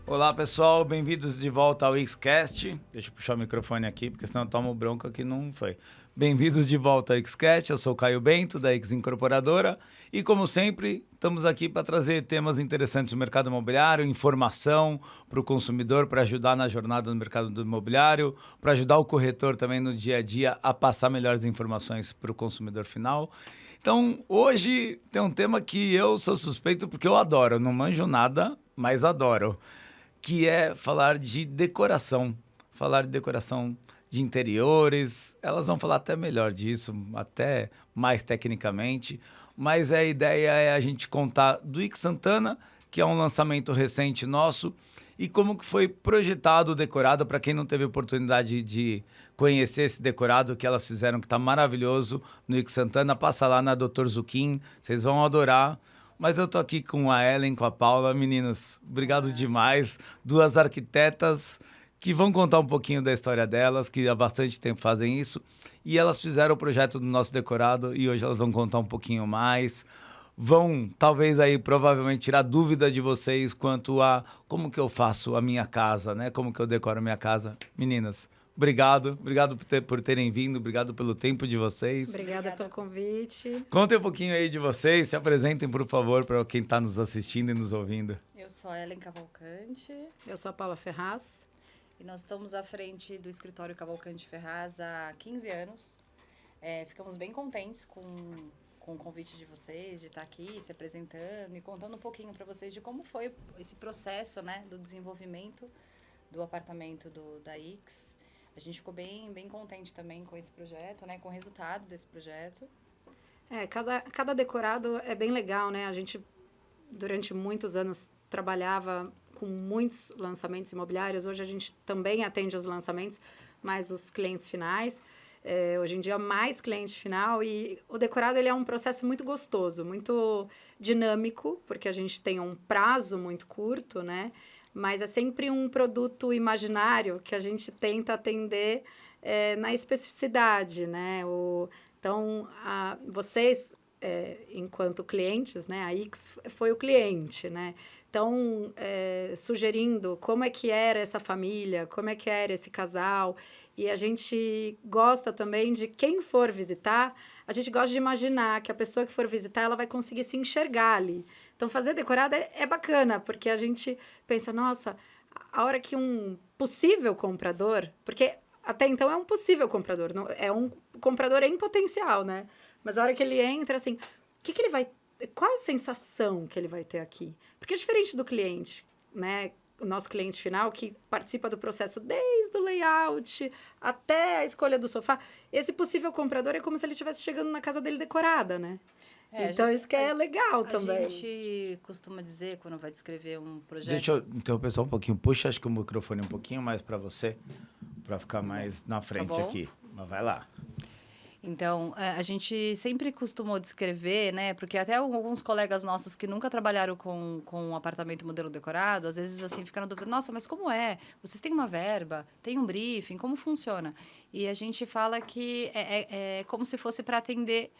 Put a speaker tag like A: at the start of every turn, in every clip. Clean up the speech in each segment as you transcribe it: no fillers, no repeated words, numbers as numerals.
A: Olá, pessoal, bem-vindos de volta ao Xcast. Deixa eu puxar o microfone aqui, porque senão eu tomo bronca que não foi. Bem-vindos de volta ao Xcast, eu sou o Caio Bento, da X Incorporadora, e como sempre, estamos aqui para trazer temas interessantes do mercado imobiliário, informação para o consumidor, para ajudar na jornada no mercado do imobiliário, para ajudar o corretor também no dia a dia a passar melhores informações para o consumidor final. Então, hoje tem um tema que eu sou suspeito porque eu adoro, eu não manjo nada, mas adoro, que é falar de decoração de interiores. Elas vão falar até melhor disso, até mais tecnicamente, mas a ideia é a gente contar do Ix Santana, que é um lançamento recente nosso, e como que foi projetado o decorado, para quem não teve oportunidade de conhecer esse decorado que elas fizeram, que está maravilhoso no Ix Santana. Passa lá na Dr. Zucchini, vocês vão adorar. Mas eu tô aqui com a Ellen, com a Paula. Meninas, obrigado demais. Duas arquitetas que vão contar um pouquinho da história delas, que há bastante tempo fazem isso. E elas fizeram o projeto do nosso decorado e hoje elas vão contar um pouquinho mais. Vão, talvez aí, provavelmente, tirar dúvida de vocês quanto a como que eu faço a minha casa, né? Como que eu decoro a minha casa. Meninas, obrigado por terem vindo, obrigado pelo tempo de vocês.
B: Obrigada pelo convite.
A: Contem um pouquinho aí de vocês, se apresentem, por favor, para quem está nos assistindo e nos ouvindo.
C: Eu sou a Ellen Cavalcante.
B: Eu sou a Paula Ferraz.
C: E nós estamos à frente do escritório Cavalcante Ferraz há 15 anos. Ficamos bem contentes com o convite de vocês, de estar aqui se apresentando e contando um pouquinho para vocês de como foi esse processo, né, do desenvolvimento do apartamento da X. A gente ficou bem contente também com esse projeto, né? Com o resultado desse projeto.
B: Cada decorado é bem legal, né? A gente, durante muitos anos, trabalhava com muitos lançamentos imobiliários. Hoje a gente também atende os lançamentos, mas os clientes finais. Hoje em dia, mais cliente final. E o decorado ele é um processo muito gostoso, muito dinâmico, porque a gente tem um prazo muito curto, né? Mas é sempre um produto imaginário que a gente tenta atender na especificidade, né? Então, vocês, enquanto clientes, né? A X foi o cliente, né? Então, sugerindo como é que era essa família, como é que era esse casal. E a gente gosta também de quem for visitar, a gente gosta de imaginar que a pessoa que for visitar, ela vai conseguir se enxergar ali. Então, fazer decorado é bacana, porque a gente pensa, nossa, a hora que um possível comprador, porque até então é um possível comprador, não, é um comprador em potencial, né? Mas a hora que ele entra, assim, o que ele vai... Qual a sensação que ele vai ter aqui? Porque é diferente do cliente, né? O nosso cliente final, que participa do processo desde o layout até a escolha do sofá. Esse possível comprador é como se ele estivesse chegando na casa dele decorada, né? Então, isso que é legal também.
C: A gente costuma dizer, quando vai descrever um projeto...
A: Deixa eu interromper só um pouquinho. Puxa, acho que o microfone um pouquinho mais para você, para ficar mais na frente aqui. Mas vai lá.
C: Então, a gente sempre costumou descrever, né? Porque até alguns colegas nossos que nunca trabalharam com um apartamento modelo decorado, às vezes, assim, ficam na dúvida, nossa, mas como é? Vocês têm uma verba? Tem um briefing? Como funciona? E a gente fala que é como se fosse para atender...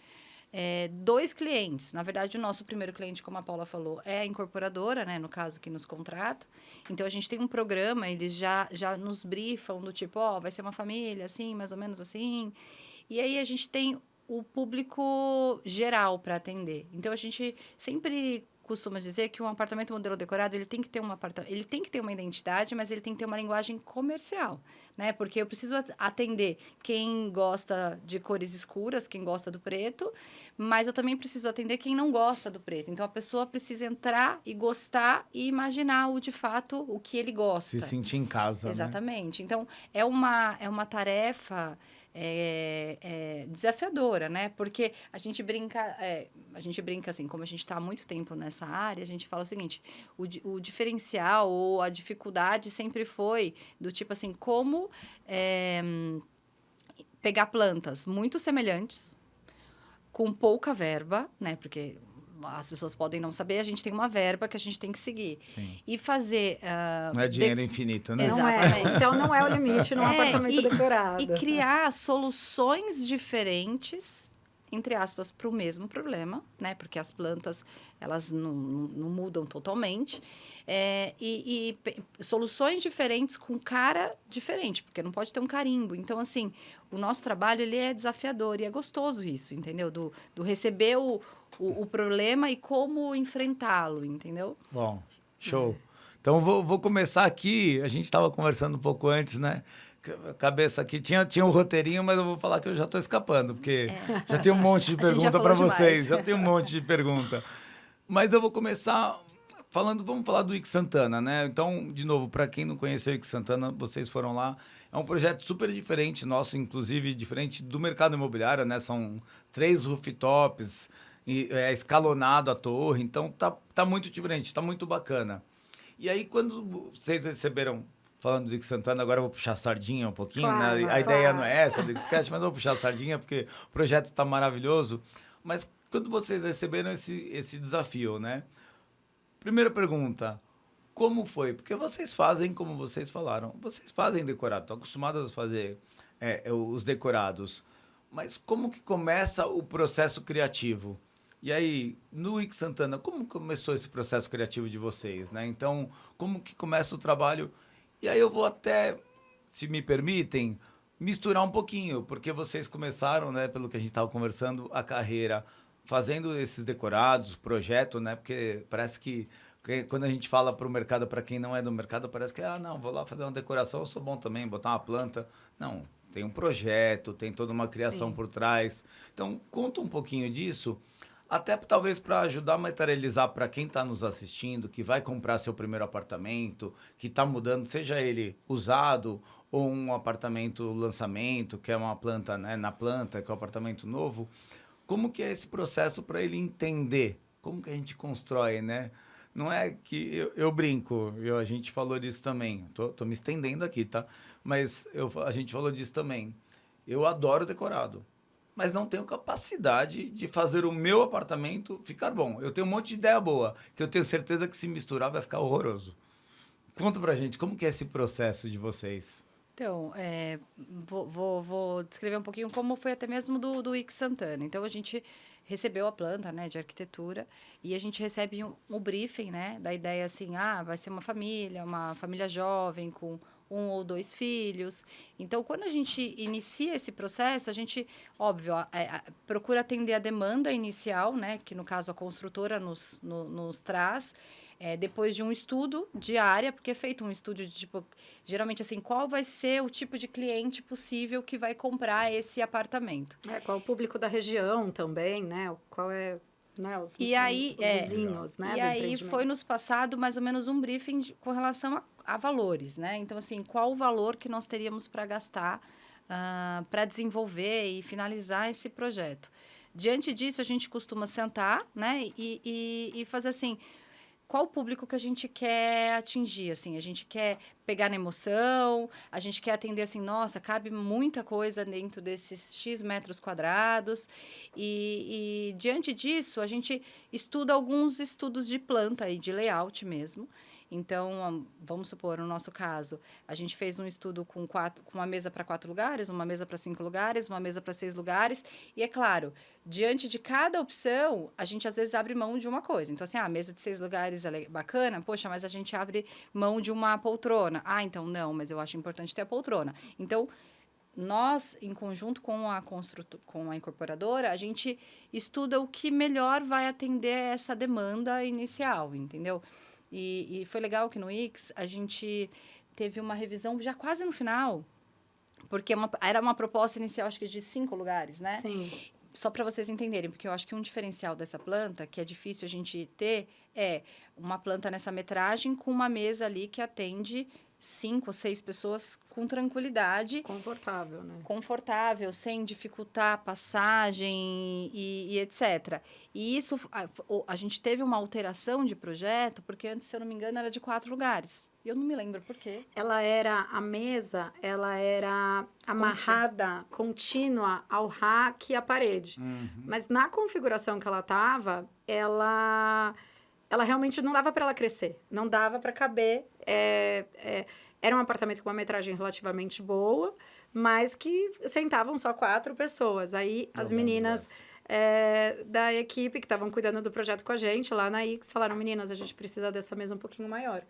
C: dois clientes. Na verdade, o nosso primeiro cliente, como a Paula falou, é a incorporadora, né? No caso, que nos contrata. Então, a gente tem um programa, eles já nos briefam do tipo, vai ser uma família, assim, mais ou menos assim. E aí, a gente tem o público geral para atender. Então, a gente sempre costuma dizer que um apartamento modelo decorado, ele tem que ter uma identidade, mas ele tem que ter uma linguagem comercial, né? Porque eu preciso atender quem gosta de cores escuras, quem gosta do preto, mas eu também preciso atender quem não gosta do preto. Então, a pessoa precisa entrar e gostar e imaginar de fato o que ele gosta.
A: Se sentir em casa,
C: exatamente. Né? Então, é uma tarefa... desafiadora, né? Porque a gente brinca assim, como a gente está há muito tempo nessa área, a gente fala o seguinte, o diferencial ou a dificuldade sempre foi do tipo assim, como pegar plantas muito semelhantes, com pouca verba, né? Porque as pessoas podem não saber, a gente tem uma verba que a gente tem que seguir.
A: Sim.
C: E fazer...
A: não é dinheiro infinito, né?
B: Não é, o céu não é o limite num apartamento decorado.
C: E criar soluções diferentes entre aspas, para o mesmo problema, né? Porque as plantas, elas não mudam totalmente. Soluções diferentes com cara diferente, porque não pode ter um carimbo. Então, assim, o nosso trabalho, ele é desafiador e é gostoso isso, entendeu? Do receber o problema e como enfrentá-lo, entendeu?
A: Bom, show. Então, vou começar aqui. A gente estava conversando um pouco antes, né? Cabeça aqui. Tinha um roteirinho, mas eu vou falar que eu já estou escapando, porque já tem um monte de pergunta para vocês. Já tem um monte de pergunta. Mas eu vou começar vamos falar do Ike Santana, né? Então, de novo, para quem não conheceu o Ike Santana, vocês foram lá. É um projeto super diferente nosso, inclusive diferente do mercado imobiliário, né? São 3 rooftops, é escalonado a torre, então tá muito diferente, tá muito bacana. E aí, quando vocês receberam, falando do Ike Santana, agora eu vou puxar a sardinha um pouquinho,
B: claro,
A: né? A ideia não é essa do Xcast, mas eu vou puxar a sardinha porque o projeto tá maravilhoso. Mas quando vocês receberam esse desafio, né? Primeira pergunta, como foi? Porque vocês fazem, como vocês falaram, vocês fazem decorado, estão acostumados a fazer os decorados. Mas como que começa o processo criativo? E aí, no Ike Santana, como começou esse processo criativo de vocês, né? Então, como que começa o trabalho? E aí eu vou até, se me permitem, misturar um pouquinho, porque vocês começaram, né, pelo que a gente estava conversando, a carreira fazendo esses decorados, projeto, né? Porque parece que quando a gente fala para o mercado, para quem não é do mercado, parece que, não, vou lá fazer uma decoração, eu sou bom também, botar uma planta. Não, tem um projeto, tem toda uma criação por trás. Então, conta um pouquinho disso, até talvez para ajudar a materializar para quem está nos assistindo, que vai comprar seu primeiro apartamento, que está mudando, seja ele usado ou um apartamento lançamento, que é uma planta, né, na planta, que é um apartamento novo. Como que é esse processo para ele entender? Como que a gente constrói, né? Não é que eu brinco, a gente falou disso também. Tô me estendendo aqui, tá? Mas a gente falou disso também. Eu adoro decorado, mas não tenho capacidade de fazer o meu apartamento ficar bom. Eu tenho um monte de ideia boa, que eu tenho certeza que se misturar vai ficar horroroso. Conta pra gente, como que é esse processo de vocês?
C: Então, vou descrever um pouquinho como foi até mesmo do Ike Santana. Então, a gente recebeu a planta, né, de arquitetura, e a gente recebe um briefing, né, da ideia assim, vai ser uma família jovem com 1 ou 2 filhos. Então, quando a gente inicia esse processo, a gente, óbvio, procura atender a demanda inicial, né, que no caso a construtora nos traz, depois de um estudo de área, porque é feito um estudo de tipo, geralmente assim, qual vai ser o tipo de cliente possível que vai comprar esse apartamento.
B: Qual o público da região também, né? Qual é, né, os vizinhos, né?
C: E aí foi nos passado mais ou menos um briefing com relação a valores, né? Então, assim, qual o valor que nós teríamos para gastar para desenvolver e finalizar esse projeto. Diante disso, a gente costuma sentar, né? E fazer assim, qual o público que a gente quer atingir, assim? A gente quer pegar na emoção, a gente quer atender assim, nossa, cabe muita coisa dentro desses X metros quadrados. E diante disso, a gente estuda alguns estudos de planta e de layout mesmo. Então, vamos supor, no nosso caso, a gente fez um estudo com uma mesa para 4 lugares, uma mesa para 5 lugares, uma mesa para 6 lugares. E, é claro, diante de cada opção, a gente às vezes abre mão de uma coisa. Então, assim, a mesa de 6 lugares é bacana, poxa, mas a gente abre mão de uma poltrona. Então não, mas eu acho importante ter a poltrona. Então, nós, em conjunto com a incorporadora, a gente estuda o que melhor vai atender essa demanda inicial, entendeu? E foi legal que no Ix a gente teve uma revisão já quase no final, porque era uma proposta inicial, acho que de 5 lugares, né?
B: Sim.
C: Só para vocês entenderem, porque eu acho que um diferencial dessa planta, que é difícil a gente ter, é uma planta nessa metragem com uma mesa ali que atende 5 ou 6 pessoas com tranquilidade.
B: Confortável, né?
C: Confortável, sem dificultar a passagem e etc. E isso, a gente teve uma alteração de projeto, porque antes, se eu não me engano, era de 4 lugares. E eu não me lembro por quê.
B: A mesa era amarrada, contínua ao rack e à parede.
A: Uhum.
B: Mas na configuração que ela estava, ela realmente não dava para ela crescer. Não dava para caber. Era um apartamento com uma metragem relativamente boa, mas que sentavam só 4 pessoas. Aí as meninas da equipe que estavam cuidando do projeto com a gente lá na X, falaram, meninas, a gente precisa dessa mesa um pouquinho maior.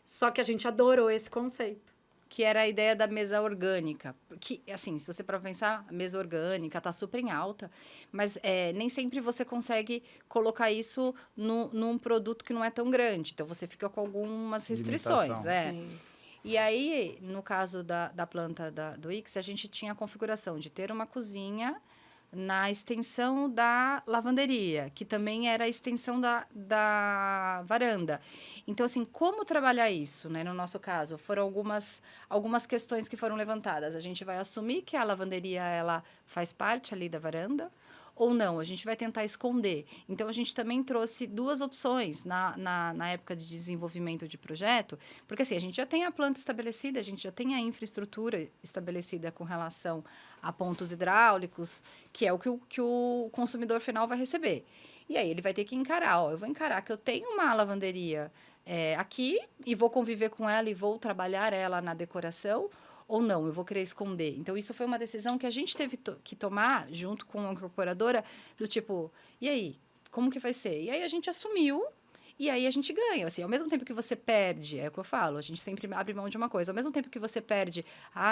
B: Só que a gente adorou esse conceito.
C: Que era a ideia da mesa orgânica. Que, assim, se você para pensar, a mesa orgânica está super em alta, mas nem sempre você consegue colocar isso num produto que não é tão grande. Então, você fica com algumas restrições.
B: Sim.
C: E aí, no caso da planta do Ix, a gente tinha a configuração de ter uma cozinha na extensão da lavanderia, que também era a extensão da varanda. Então, assim, como trabalhar isso, né? No nosso caso, foram algumas questões que foram levantadas. A gente vai assumir que a lavanderia, ela faz parte ali da varanda, ou não, a gente vai tentar esconder. Então, a gente também trouxe duas opções na época de desenvolvimento de projeto, porque assim, a gente já tem a planta estabelecida, a gente já tem a infraestrutura estabelecida com relação a pontos hidráulicos, que é o que o consumidor final vai receber. E aí, ele vai ter que encarar, eu vou encarar que eu tenho uma lavanderia aqui e vou conviver com ela e vou trabalhar ela na decoração, ou não, eu vou querer esconder. Então, isso foi uma decisão que a gente teve que tomar junto com a incorporadora, do tipo, e aí, como que vai ser? E aí, a gente assumiu, e aí a gente ganha. Assim, ao mesmo tempo que você perde, é o que eu falo, a gente sempre abre mão de uma coisa. Ao mesmo tempo que você perde,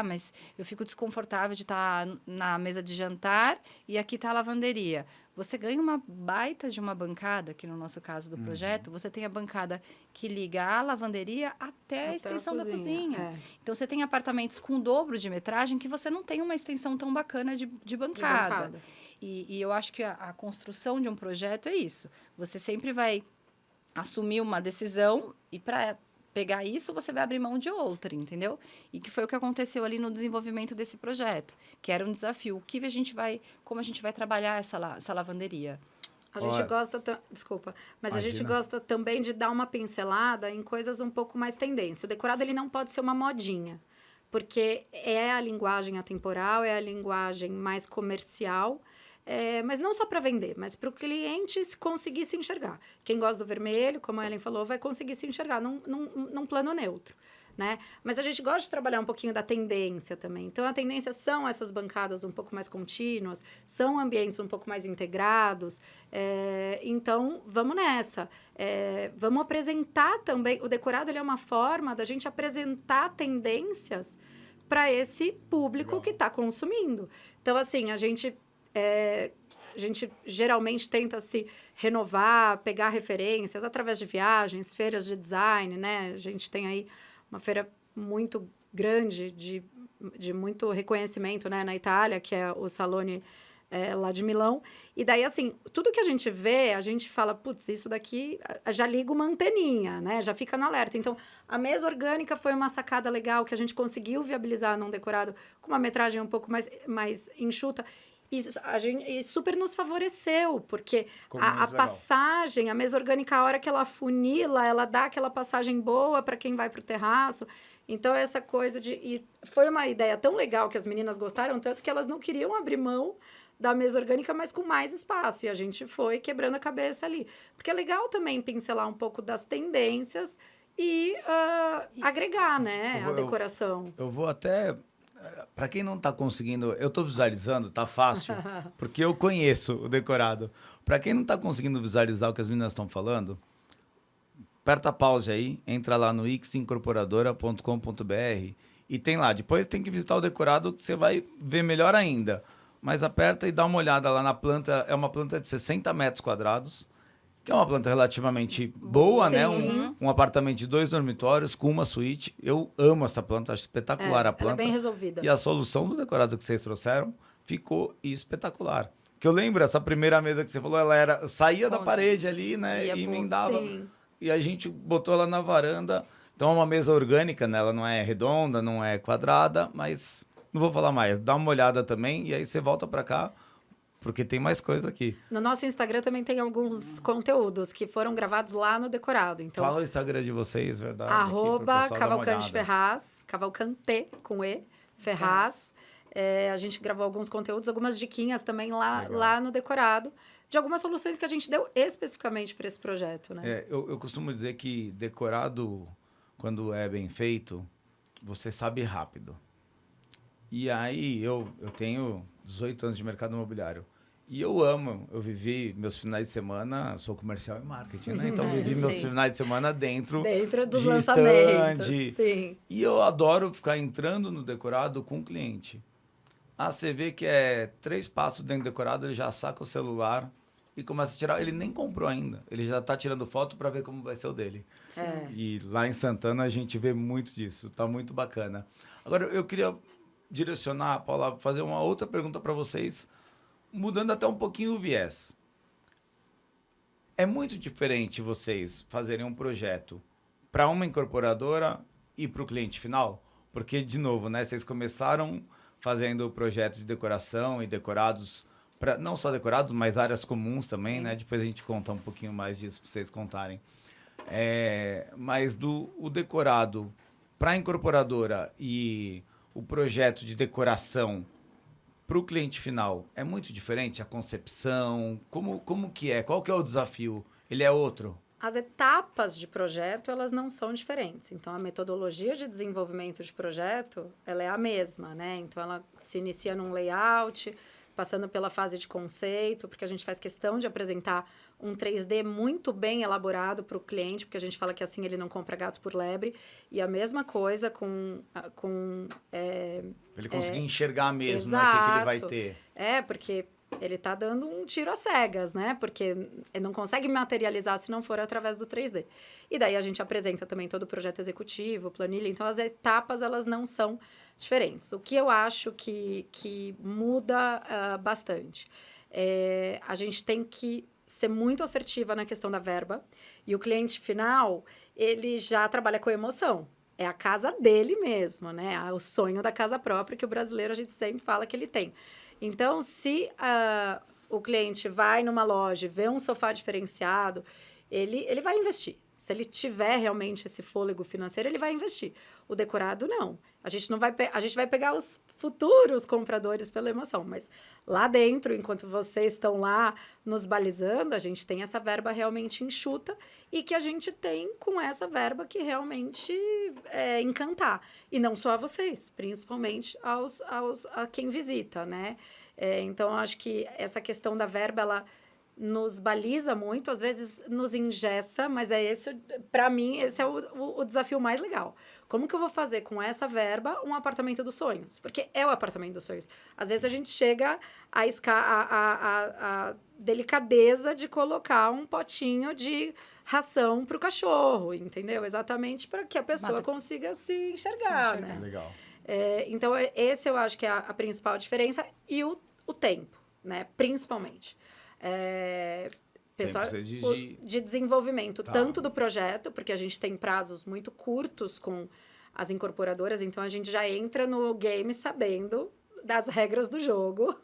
C: mas eu fico desconfortável de estar na mesa de jantar e aqui está a lavanderia. Você ganha uma baita de uma bancada, que no nosso caso do projeto, você tem a bancada que liga a lavanderia até a extensão da cozinha. Então, você tem apartamentos com o dobro de metragem que você não tem uma extensão tão bacana de bancada. E eu acho que a construção de um projeto é isso. Você sempre vai assumir uma decisão e para pegar isso, você vai abrir mão de outra, entendeu? E que foi o que aconteceu ali no desenvolvimento desse projeto, que era um desafio. Como a gente vai trabalhar essa lavanderia?
B: A gente gosta, desculpa, mas imagina. A gente gosta também de dar uma pincelada em coisas um pouco mais tendência. O decorado, ele não pode ser uma modinha, porque é a linguagem atemporal, é a linguagem mais comercial, mas não só para vender, mas para o cliente conseguir se enxergar. Quem gosta do vermelho, como a Ellen falou, vai conseguir se enxergar num plano neutro, né? Mas a gente gosta de trabalhar um pouquinho da tendência também. Então, a tendência são essas bancadas um pouco mais contínuas, são ambientes um pouco mais integrados. Então, vamos nessa. Vamos apresentar também... O decorado, ele é uma forma da gente apresentar tendências para esse público que está consumindo. Então, assim, a gente geralmente tenta se renovar, pegar referências através de viagens, feiras de design, né? A gente tem aí uma feira muito grande de muito reconhecimento, né, na Itália, que é o Salone lá de Milão. E daí, assim, tudo que a gente vê, a gente fala, putz, isso daqui já liga uma anteninha, né? Já fica no alerta. Então, a mesa orgânica foi uma sacada legal que a gente conseguiu viabilizar num decorado com uma metragem um pouco mais enxuta. E super nos favoreceu, porque a passagem, a mesa orgânica, a hora que ela funila, ela dá aquela passagem boa para quem vai para o terraço. Então, essa coisa E foi uma ideia tão legal que as meninas gostaram tanto que elas não queriam abrir mão da mesa orgânica, mas com mais espaço. E a gente foi quebrando a cabeça ali. Porque é legal também pincelar um pouco das tendências e agregar, né, a decoração.
A: Eu vou até... Para quem não está conseguindo... Eu estou visualizando, tá fácil, porque eu conheço o decorado. Para quem não está conseguindo visualizar o que as meninas estão falando, aperta a pause aí, entra lá no xincorporadora.com.br e tem lá. Depois tem que visitar o decorado, que você vai ver melhor ainda. Mas aperta e dá uma olhada lá na planta. É uma planta de 60 metros quadrados, que é uma planta relativamente boa, né? Um apartamento de 2 dormitórios com uma suíte. Eu amo essa planta, acho espetacular a planta.
B: Ela é bem resolvida.
A: E a solução do decorado que vocês trouxeram ficou espetacular. Que eu lembro, essa primeira mesa que você falou, ela saía da parede ali, né? E emendava. Sim. E a gente botou ela na varanda. Então é uma mesa orgânica, né? Ela não é redonda, não é quadrada, mas não vou falar mais. Dá uma olhada também e aí você volta para cá. Porque tem mais coisa aqui.
B: No nosso Instagram também tem alguns conteúdos que foram gravados lá no decorado. Então,
A: fala o Instagram de vocês, verdade.
B: @Cavalcante Cavalcante, com E, Ferraz. A gente gravou alguns conteúdos, algumas diquinhas também lá no decorado, de algumas soluções que a gente deu especificamente para esse projeto, né?
A: Eu costumo dizer que decorado, quando é bem feito, você sabe rápido. E aí, eu tenho 18 anos de mercado imobiliário. E eu amo, eu vivi meus finais de semana, sou comercial e marketing, né? Então, vivi meus
B: Sim.
A: finais de semana dentro
B: dos
A: de
B: lançamentos,
A: stand.
B: sim.
A: E eu adoro ficar entrando no decorado com o cliente. Ah, você vê que é 3 passos dentro do decorado, ele já saca o celular e começa a tirar. Ele nem comprou ainda, ele já está tirando foto para ver como vai ser o dele.
B: É.
A: E lá em Santana a gente vê muito disso, tá muito bacana. Agora, eu queria direcionar, Paula, fazer uma outra pergunta para vocês, mudando até um pouquinho o viés. É muito diferente vocês fazerem um projeto para uma incorporadora e para o cliente final? Porque, de novo, né, vocês começaram fazendo projetos de decoração e decorados, não só decorados, mas áreas comuns também,
C: Sim.
A: né? Depois a gente conta um pouquinho mais disso para vocês contarem. Mas o decorado para a incorporadora e o projeto de decoração para o cliente final, é muito diferente a concepção? Como que é? Qual que é o desafio? Ele é outro?
B: As etapas de projeto, elas não são diferentes. Então, a metodologia de desenvolvimento de projeto, ela é a mesma, né? Então, ela se inicia num layout, passando pela fase de conceito, porque a gente faz questão de apresentar um 3D muito bem elaborado para o cliente, porque a gente fala que assim ele não compra gato por lebre. E a mesma coisa com
A: Pra ele conseguir enxergar mesmo, né, o
B: exato.
A: que ele vai ter.
B: Porque ele está dando um tiro às cegas, né? Porque ele não consegue materializar se não for através do 3D. E daí a gente apresenta também todo o projeto executivo, planilha. Então, as etapas, elas não são diferentes. O que eu acho que muda bastante a gente tem que ser muito assertiva na questão da verba. E o cliente final, ele já trabalha com emoção. É a casa dele mesmo, né? O sonho da casa própria que o brasileiro, a gente sempre fala que ele tem. Então, se o cliente vai numa loja e vê um sofá diferenciado, ele vai investir. Se ele tiver realmente esse fôlego financeiro, ele vai investir. O decorado, não. A gente vai pegar os futuros compradores pela emoção, mas lá dentro, enquanto vocês estão lá nos balizando, a gente tem essa verba realmente enxuta e que a gente tem com essa verba que realmente encantar. E não só a vocês, principalmente a quem visita, né? Então, eu acho que essa questão da verba, ela nos baliza muito, às vezes nos engessa, mas para mim, esse é o desafio mais legal. Como que eu vou fazer com essa verba um apartamento dos sonhos? Porque é o apartamento dos sonhos. Às vezes a gente chega a delicadeza de colocar um potinho de ração para o cachorro, entendeu? Exatamente para que a pessoa consiga se enxergar, né?
A: Legal.
B: Então, esse eu acho que é a principal diferença e o tempo, né? Principalmente. Pessoal, de desenvolvimento, tanto do projeto, porque a gente tem prazos muito curtos com as incorporadoras, então a gente já entra no game sabendo das regras do jogo,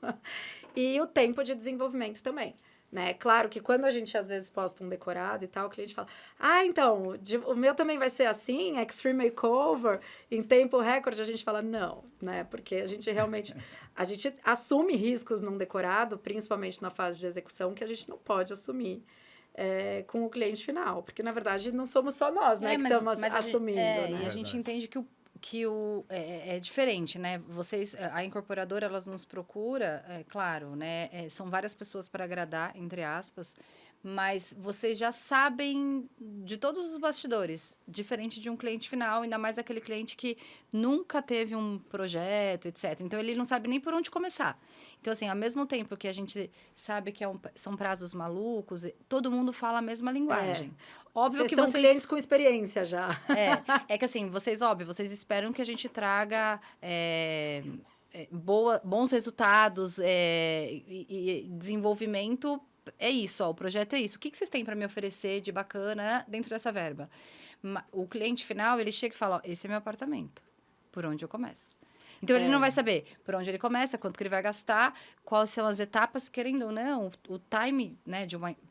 B: e o tempo de desenvolvimento também. Né? Claro que quando a gente, às vezes, posta um decorado e tal, o cliente fala, então, o meu também vai ser assim, Extreme Makeover, em tempo recorde, a gente fala, não, né? Porque a gente realmente, a gente assume riscos num decorado, principalmente na fase de execução, que a gente não pode assumir com o cliente final, porque, na verdade, não somos só nós, né, que estamos assumindo, né?
C: E a gente entende que é diferente, né? Vocês, a incorporadora, elas nos procura, claro, né? São várias pessoas para agradar, entre aspas, mas vocês já sabem de todos os bastidores, diferente de um cliente final, ainda mais aquele cliente que nunca teve um projeto, etc. Então, ele não sabe nem por onde começar. Então, assim, ao mesmo tempo que a gente sabe que são prazos malucos, todo mundo fala a mesma linguagem. Óbvio que
B: são
C: vocês...
B: clientes com experiência já.
C: É que assim, vocês esperam que a gente traga bons resultados e desenvolvimento. É isso, o projeto é isso. O que vocês têm para me oferecer de bacana dentro dessa verba? O cliente final, ele chega e fala, esse é meu apartamento, por onde eu começo? Então, ele não vai saber por onde ele começa, quanto que ele vai gastar, quais são as etapas, querendo ou não, o time, né,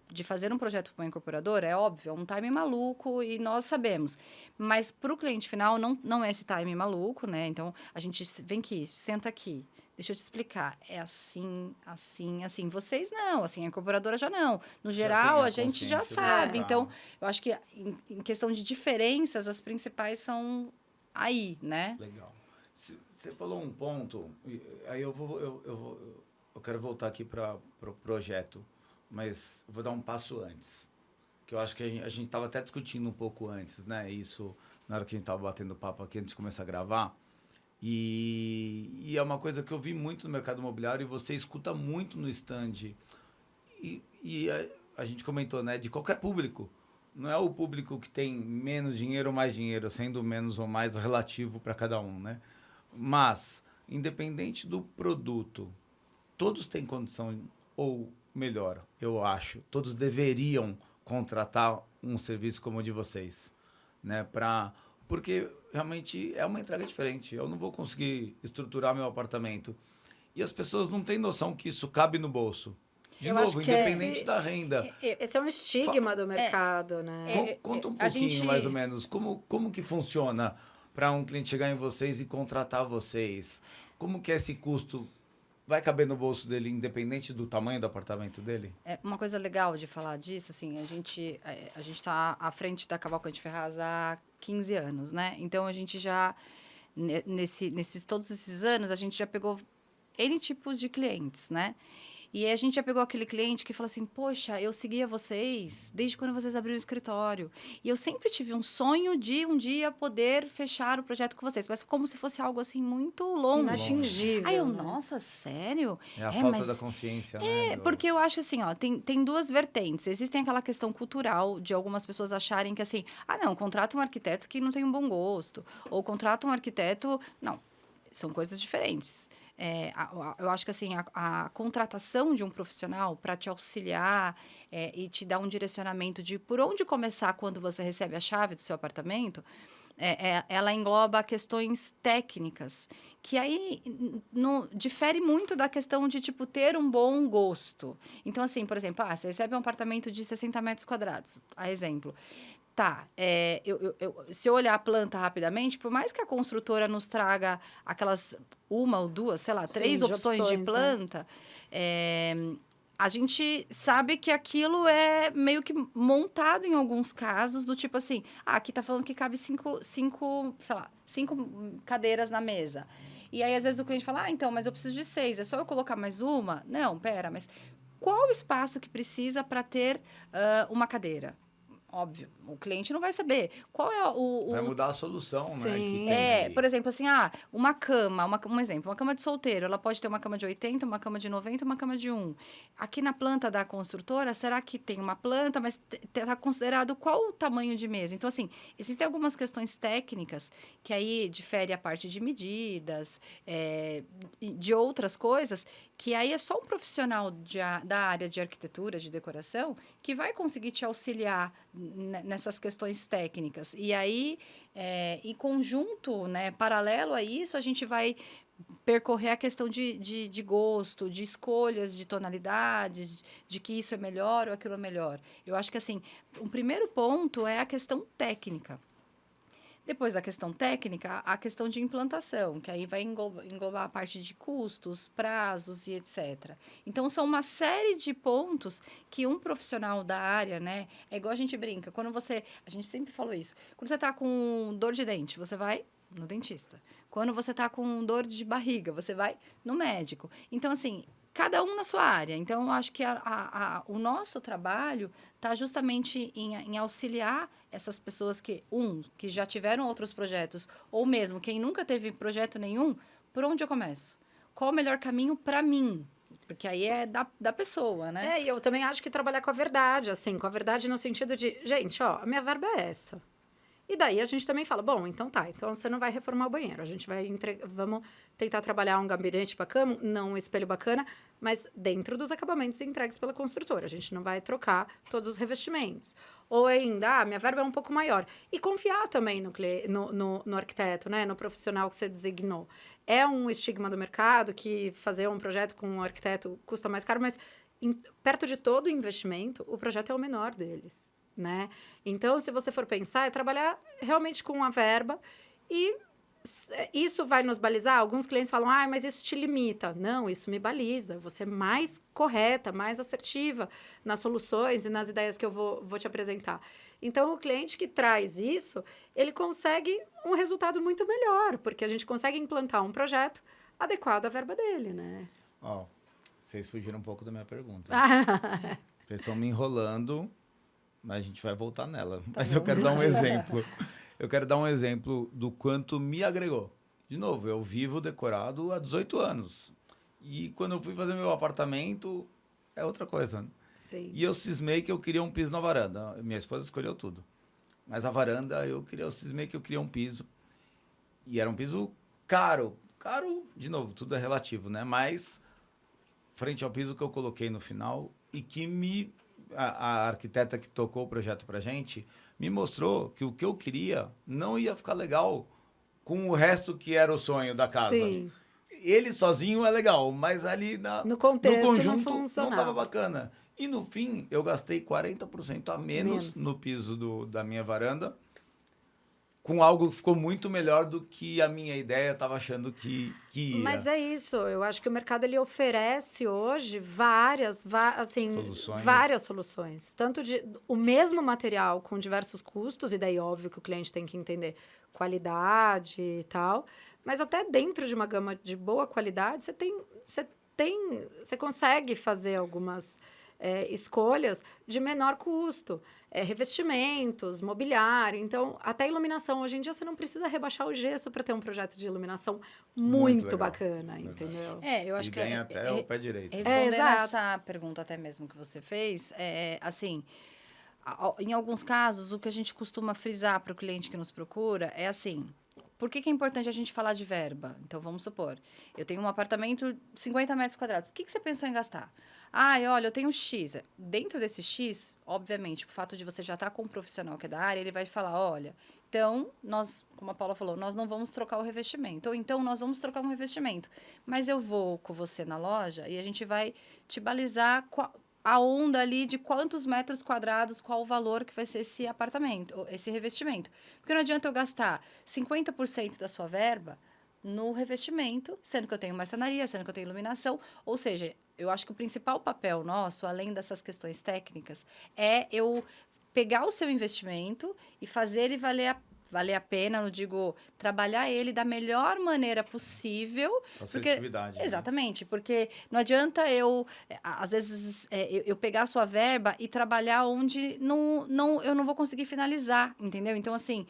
C: de fazer um projeto para uma incorporadora, é óbvio, é um time maluco e nós sabemos. Mas para o cliente final, não é esse time maluco, né? Então, a gente vem aqui, senta aqui, deixa eu te explicar. É assim, assim, assim. Vocês não, assim, a incorporadora já não. No geral, a gente já sabe. Então, eu acho que em questão de diferenças, as principais são aí, né?
A: Legal. Você falou um ponto, aí eu vou eu quero voltar aqui para o projeto, mas eu vou dar um passo antes. Que eu acho que a gente estava até discutindo um pouco antes, né? Isso, na hora que a gente estava batendo papo aqui, antes de começar a gravar. E é uma coisa que eu vi muito no mercado imobiliário e você escuta muito no stand. E a gente comentou, né? De qualquer público. Não é o público que tem menos dinheiro ou mais dinheiro, sendo menos ou mais relativo para cada um, né? Mas, independente do produto, todos têm condição, ou melhor, eu acho, todos deveriam contratar um serviço como o de vocês, né? Porque realmente é uma entrega diferente. Eu não vou conseguir estruturar meu apartamento. E as pessoas não têm noção que isso cabe no bolso. De
B: Eu
A: novo,
B: acho que
A: independente da renda.
B: Esse é um estigma do mercado, né?
A: Conta um pouquinho, mais ou menos, como que funciona para um cliente chegar em vocês e contratar vocês? Como que é esse custo? Vai caber no bolso dele, independente do tamanho do apartamento dele?
C: Uma coisa legal de falar disso, assim, a gente está à frente da Cavalcante Ferraz há 15 anos, né? Então, a gente já, todos esses anos, a gente já pegou N tipos de clientes, né? E aí a gente já pegou aquele cliente que falou assim, poxa, eu seguia vocês desde quando vocês abriram o escritório. E eu sempre tive um sonho de um dia poder fechar o projeto com vocês. Mas como se fosse algo assim muito longe.
B: Inatingível.
C: Aí eu,
B: né?
C: nossa, sério?
A: É a falta da consciência, né?
C: Porque eu acho assim, ó, tem duas vertentes. Existem aquela questão cultural de algumas pessoas acharem que assim, não, contrata um arquiteto que não tem um bom gosto. Ou contrata um arquiteto... Não, são coisas diferentes. Eu acho que assim, a contratação de um profissional para te auxiliar e te dar um direcionamento de por onde começar quando você recebe a chave do seu apartamento, ela engloba questões técnicas, que aí difere muito da questão de, tipo, ter um bom gosto. Então, assim, por exemplo, você recebe um apartamento de 60 metros quadrados, a exemplo. Tá, se eu olhar a planta rapidamente, por mais que a construtora nos traga aquelas uma ou duas, sei lá, 3 opções de planta, né? A gente sabe que aquilo é meio que montado em alguns casos, do tipo assim, aqui tá falando que cabe 5 cadeiras na mesa. E aí, às vezes, o cliente fala, então, mas eu preciso de 6, é só eu colocar mais uma? Não, pera, mas qual o espaço que precisa para ter uma cadeira? Óbvio, o cliente não vai saber. Qual é
A: Vai mudar a solução,
B: Sim.
A: né? Que tem
C: por exemplo, assim, uma cama, um exemplo, uma cama de solteiro, ela pode ter uma cama de 80, uma cama de 90, uma cama de 1. Aqui na planta da construtora, será que tem uma planta, mas está considerado qual o tamanho de mesa? Então, assim, existem algumas questões técnicas que aí difere a parte de medidas, de outras coisas, que aí é só um profissional da área de arquitetura, de decoração, que vai conseguir te auxiliar nessas questões técnicas. E aí, em conjunto, né, paralelo a isso, a gente vai percorrer a questão de gosto, de escolhas de tonalidades, de que isso é melhor ou aquilo é melhor. Eu acho que, assim, o primeiro ponto é a questão técnica. Depois da questão técnica, a questão de implantação, que aí vai englobar a parte de custos, prazos e etc. Então, são uma série de pontos que um profissional da área, né? É igual a gente brinca, a gente sempre falou isso, quando você está com dor de dente, você vai no dentista. Quando você está com dor de barriga, você vai no médico. Então, assim, cada um na sua área. Então, eu acho que o nosso trabalho está justamente em auxiliar essas pessoas que já tiveram outros projetos, ou mesmo quem nunca teve projeto nenhum, por onde eu começo? Qual o melhor caminho para mim? Porque aí é da pessoa, né?
B: E eu também acho que trabalhar com a verdade, assim, com a verdade no sentido de, gente, a minha verba é essa. E daí a gente também fala, bom, então você não vai reformar o banheiro, a gente vai vamos tentar trabalhar um gabinete bacana, não um espelho bacana, mas dentro dos acabamentos entregues pela construtora, a gente não vai trocar todos os revestimentos. Ou ainda, minha verba é um pouco maior. E confiar também no arquiteto, né, no profissional que você designou. É um estigma do mercado que fazer um projeto com um arquiteto custa mais caro, mas perto de todo o investimento, o projeto é o menor deles. Né? Então, se você for pensar, é trabalhar realmente com a verba e isso vai nos balizar. Alguns clientes falam, mas isso te limita. Não, isso me baliza. Você é mais correta, mais assertiva nas soluções e nas ideias que eu vou te apresentar. Então, o cliente que traz isso, ele consegue um resultado muito melhor, porque a gente consegue implantar um projeto adequado à verba dele, né?
A: Vocês fugiram um pouco da minha pergunta. Vocês estão me enrolando, mas a gente vai voltar nela. Mas eu quero dar um exemplo. Eu quero dar um exemplo do quanto me agregou. De novo, eu vivo decorado há 18 anos. E quando eu fui fazer meu apartamento, é outra coisa. Né?
B: Sim.
A: E eu cismei que eu queria um piso na varanda. Minha esposa escolheu tudo. Mas a varanda, eu cismei que eu queria um piso. E era um piso caro. Caro, de novo, tudo é relativo, né? Mas, frente ao piso que eu coloquei no final, e que a arquiteta que tocou o projeto pra gente, me mostrou que o que eu queria não ia ficar legal com o resto que era o sonho da casa.
B: Sim.
A: Ele sozinho é legal, mas ali
B: No contexto,
A: no conjunto
B: não
A: não
B: funcionava.
A: estava bacana. E no fim, eu gastei 40% a menos no piso da minha varanda, com algo que ficou muito melhor do que a minha ideia estava achando que ia.
B: Mas é isso, eu acho que o mercado ele oferece hoje várias soluções. Tanto de o mesmo material com diversos custos, e daí óbvio que o cliente tem que entender qualidade e tal, mas até dentro de uma gama de boa qualidade, você consegue fazer algumas escolhas de menor custo. Revestimentos, mobiliário. Então, até iluminação. Hoje em dia, você não precisa rebaixar o gesso para ter um projeto de iluminação muito bacana, entendeu?
C: Eu acho
A: e
C: que
A: ganha até o pé direito.
C: Respondendo
B: exato.
C: essa pergunta até mesmo que você fez, assim, em alguns casos, o que a gente costuma frisar para o cliente que nos procura é assim... Por que é importante a gente falar de verba? Então, vamos supor, eu tenho um apartamento de 50 metros quadrados. O que você pensou em gastar? Olha, eu tenho X. Dentro desse X, obviamente, o fato de você já estar com um profissional que é da área, ele vai falar, olha, então, nós, como a Paula falou, nós não vamos trocar o revestimento. Ou então, nós vamos trocar um revestimento. Mas eu vou com você na loja e a gente vai te balizar a onda ali de quantos metros quadrados, qual o valor que vai ser esse apartamento, esse revestimento. Porque não adianta eu gastar 50% da sua verba no revestimento, sendo que eu tenho marcenaria, sendo que eu tenho iluminação. Ou seja, eu acho que o principal papel nosso, além dessas questões técnicas, é eu pegar o seu investimento e fazer ele valer a pena, eu digo, trabalhar ele da melhor maneira possível.
A: Assertividade.
C: Exatamente, porque não adianta às vezes, eu pegar a sua verba e trabalhar onde eu não vou conseguir finalizar, entendeu? Então, assim...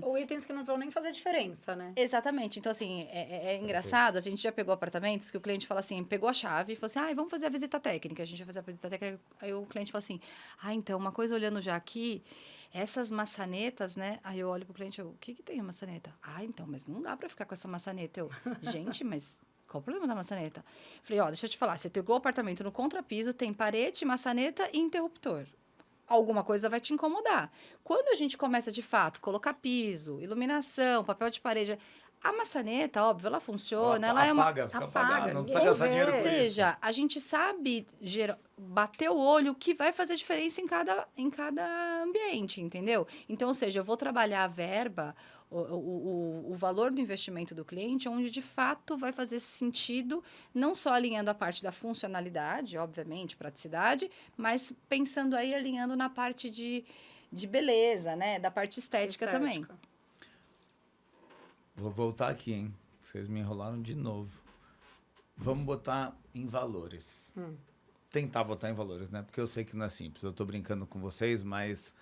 B: Ou itens que não vão nem fazer diferença, né?
C: Exatamente. Então, assim, é engraçado, a gente já pegou apartamentos que o cliente fala assim, pegou a chave e falou assim, vamos fazer a visita técnica. A gente vai fazer a visita técnica, aí o cliente fala assim, então, uma coisa olhando já aqui... Essas maçanetas, né? Aí eu olho pro cliente, o que tem a maçaneta? Então, mas não dá para ficar com essa maçaneta. Gente, mas qual o problema da maçaneta? Falei, deixa eu te falar, você pegou o apartamento no contrapiso, tem parede, maçaneta e interruptor. Alguma coisa vai te incomodar. Quando a gente começa, de fato, colocar piso, iluminação, papel de parede... A maçaneta, óbvio, ela funciona, ela é uma...
A: Apaga, não precisa gastar dinheiro com isso.
C: Ou seja, a gente sabe bater o olho o que vai fazer diferença em cada ambiente, entendeu? Então, ou seja, eu vou trabalhar a verba, o valor do investimento do cliente, onde de fato vai fazer sentido, não só alinhando a parte da funcionalidade, obviamente, praticidade, mas pensando aí, alinhando na parte de beleza, né? Da parte estética também.
A: Vou voltar aqui, hein? Vocês me enrolaram de novo. Vamos botar em valores. Tentar botar em valores, né? Porque eu sei que não é simples. Eu tô brincando com vocês, mas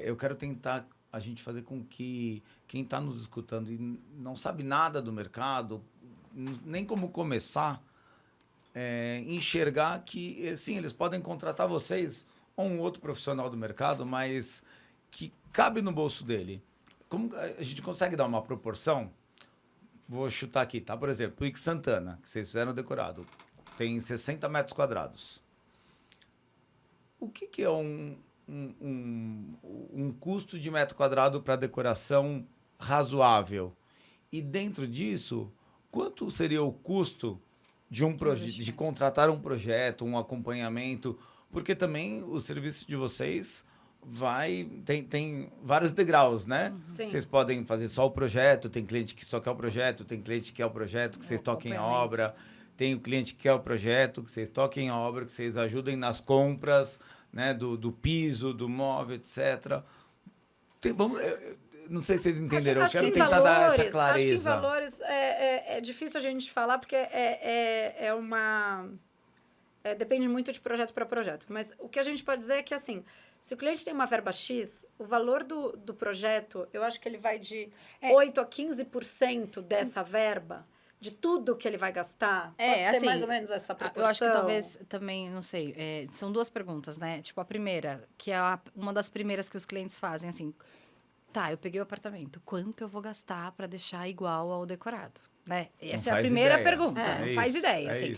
A: eu quero tentar a gente fazer com que quem está nos escutando e não sabe nada do mercado, nem como começar, enxergar que, sim, eles podem contratar vocês ou um outro profissional do mercado, mas que cabe no bolso dele. Como a gente consegue dar uma proporção? Vou chutar aqui, tá? Por exemplo, o Ix Santana, que vocês fizeram decorado, tem 60 metros quadrados. O que é um custo de metro quadrado para decoração razoável? E dentro disso, quanto seria o custo de contratar um projeto, um acompanhamento? Porque também o serviço de vocês... tem vários degraus, né?
B: Sim.
A: Vocês podem fazer só o projeto, tem cliente que só quer o projeto, tem cliente que quer o projeto, que vocês toquem a obra, tem o cliente que quer o projeto, que vocês toquem a obra, que vocês ajudem nas compras, né? Do piso, do móvel, etc. Não sei se vocês entenderam. Eu
B: Acho
A: quero
B: que
A: tentar dar essa
B: acho que em
A: clareza.
B: valores é difícil a gente falar, porque depende muito de projeto para projeto. Mas o que a gente pode dizer é que, assim, se o cliente tem uma verba X, o valor do projeto, eu acho que ele vai de 8% a 15% dessa verba, de tudo que ele vai gastar. Pode ser
C: assim,
B: mais ou menos essa proporção?
C: Eu acho que talvez também, não sei, são duas perguntas, né? Tipo, a primeira, que é uma das primeiras que os clientes fazem, assim, tá, eu peguei o apartamento, quanto eu vou gastar para deixar igual ao decorado? Né? Essa é a primeira pergunta. Não faz ideia. Assim.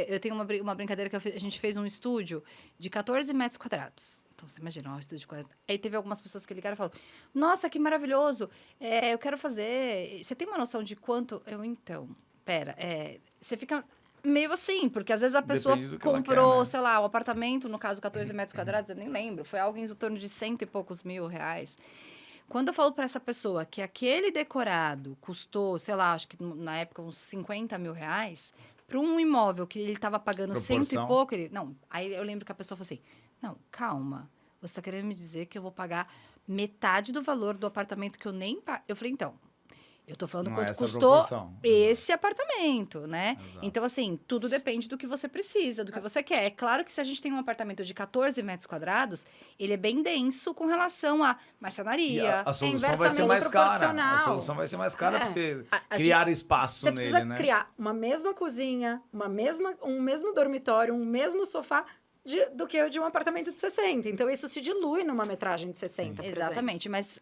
C: Eu tenho uma brincadeira que a gente fez um estúdio de 14 metros quadrados. Então, você imagina, um estúdio de 40. Aí teve algumas pessoas que ligaram e falaram, nossa, que maravilhoso, eu quero fazer... Você tem uma noção de quanto... Pera, você fica meio assim, porque às vezes a pessoa comprou, quer, né? Sei lá, um apartamento, no caso 14 metros quadrados, eu nem lembro, foi algo em torno de 100 e poucos mil reais. Quando eu falo para essa pessoa que aquele decorado custou, sei lá, acho que na época uns 50 mil reais, para um imóvel que ele estava pagando cento e pouco, aí eu lembro que a pessoa falou assim, não, calma, você está querendo me dizer que eu vou pagar metade do valor do apartamento que eu nem pago? Eu falei, então, eu tô falando quanto custou esse apartamento, né? Exato. Então, assim, tudo depende do que você precisa, do que você quer. É claro que se a gente tem um apartamento de 14 metros quadrados, ele é bem denso com relação a marcenaria.
A: A solução vai ser mais cara. A solução vai ser mais cara para você criar espaço nele, né?
B: Você precisa criar uma mesma cozinha, um mesmo dormitório, um mesmo sofá, do que o de um apartamento de 60. Então, isso se dilui numa metragem de 60, por
C: exatamente. Mas,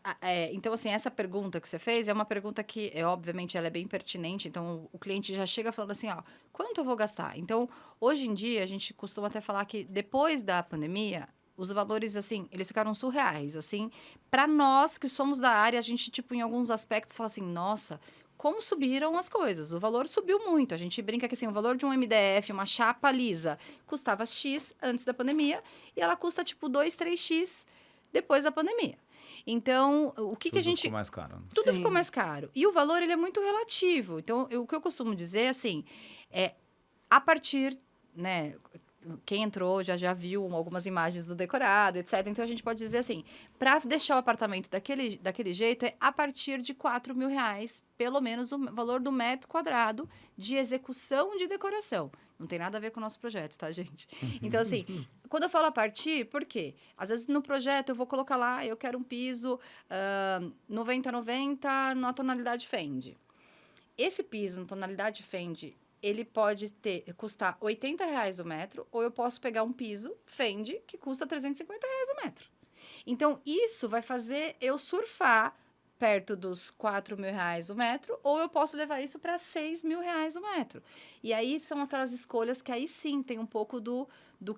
C: então, assim, essa pergunta que você fez é uma pergunta que, obviamente, ela é bem pertinente. Então, o cliente já chega falando assim, ó, quanto eu vou gastar? Então, hoje em dia, a gente costuma até falar que, depois da pandemia, os valores, assim, eles ficaram surreais, assim. Para nós, que somos da área, a gente, tipo, em alguns aspectos, fala assim, nossa... Como subiram as coisas? O valor subiu muito. A gente brinca que assim, o valor de um MDF, uma chapa lisa, custava X antes da pandemia e ela custa tipo 2, 3X depois da pandemia. Então, o que a gente...
A: Tudo ficou mais caro.
C: Tudo ficou mais caro. E o valor, ele é muito relativo. Então, o que eu costumo dizer, assim, a partir, né... Quem entrou já viu algumas imagens do decorado, etc. Então, a gente pode dizer assim, para deixar o apartamento daquele jeito, é a partir de 4 mil reais, pelo menos o valor do metro quadrado de execução de decoração. Não tem nada a ver com o nosso projeto, tá, gente? Então, assim, quando eu falo a partir, por quê? Às vezes, no projeto, eu vou colocar lá, eu quero um piso 90-90 na tonalidade Fendi. Esse piso na tonalidade Fendi, ele pode custar R$80 o metro, ou eu posso pegar um piso Fendi que custa R$350 o metro. Então, isso vai fazer eu surfar perto dos R$4 mil o metro, ou eu posso levar isso para R$6 mil o metro. E aí, são aquelas escolhas que aí sim tem um pouco do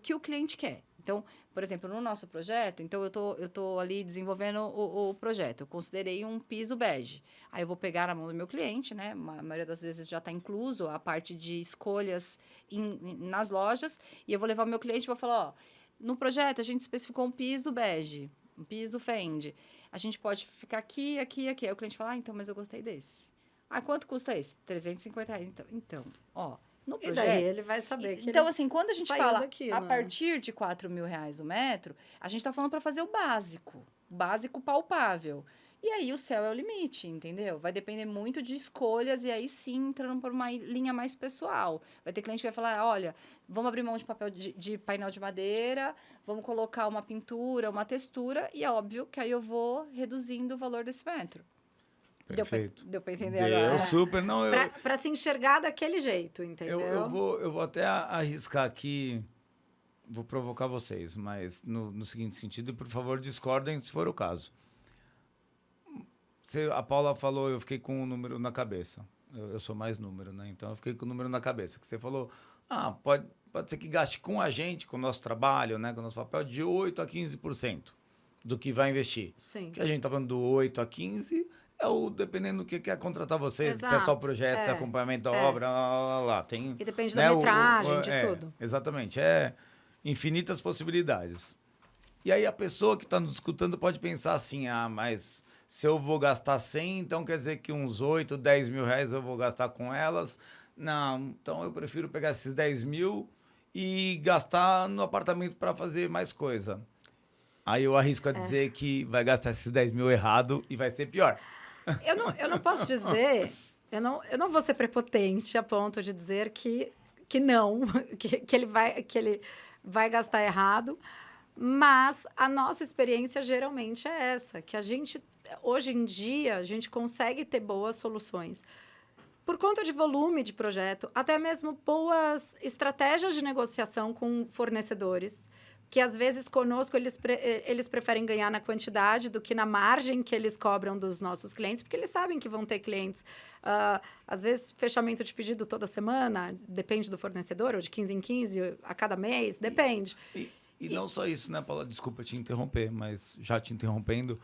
C: que o cliente quer. Então, por exemplo, no nosso projeto, então eu tô ali desenvolvendo o projeto. Eu considerei um piso bege. Aí eu vou pegar na mão do meu cliente, né? A maioria das vezes já está incluso a parte de escolhas nas lojas. E eu vou levar o meu cliente e vou falar, ó, no projeto a gente especificou um piso bege, um piso Fendi. A gente pode ficar aqui, aqui, aqui. Aí o cliente fala, então, mas eu gostei desse. Ah, quanto custa esse? R$350. Então, ó. No projeto,
B: e daí ele vai saber que
C: então, assim, quando a gente fala
B: daquilo,
C: a partir de R$4 mil o metro, a gente está falando para fazer o básico palpável. E aí o céu é o limite, entendeu? Vai depender muito de escolhas e aí sim entrando por uma linha mais pessoal. Vai ter cliente que vai falar, olha, vamos abrir mão de papel de painel de madeira, vamos colocar uma pintura, uma textura, e é óbvio que aí eu vou reduzindo o valor desse metro.
A: Perfeito.
C: Deu para entender agora?
A: Super. Não,
B: para se enxergar daquele jeito, entendeu?
A: Eu vou até arriscar aqui, vou provocar vocês, mas no seguinte sentido, por favor, discordem se for o caso. A Paula falou, eu fiquei com um número na cabeça. Eu sou mais número, né? Então, eu fiquei com o número na cabeça. Que você falou, pode ser que gaste com a gente, com o nosso trabalho, né? Com o nosso papel, de 8% a 15% do que vai investir.
B: Sim.
A: Que a gente tá falando do 8% a 15%, dependendo do que quer contratar vocês,
B: Exato.
A: se é só projeto, se é acompanhamento da obra, lá. Tem,
B: e depende da metragem, de tudo.
A: Exatamente, infinitas possibilidades. E aí a pessoa que está nos escutando pode pensar assim, mas se eu vou gastar 100, então quer dizer que uns 8, 10 mil reais eu vou gastar com elas? Não, então eu prefiro pegar esses 10 mil e gastar no apartamento para fazer mais coisa. Aí eu arrisco a dizer que vai gastar esses 10 mil errado e vai ser pior.
B: Eu não posso dizer, eu não vou ser prepotente a ponto de dizer que não, que ele vai gastar errado, mas a nossa experiência geralmente é essa, que a gente, hoje em dia, a gente consegue ter boas soluções. Por conta de volume de projeto, até mesmo boas estratégias de negociação com fornecedores, que às vezes conosco eles preferem ganhar na quantidade do que na margem que eles cobram dos nossos clientes, porque eles sabem que vão ter clientes. Às vezes, fechamento de pedido toda semana, depende do fornecedor, ou de 15 em 15, a cada mês, depende.
A: E não só isso, né, Paula? Desculpa te interromper, mas já te interrompendo.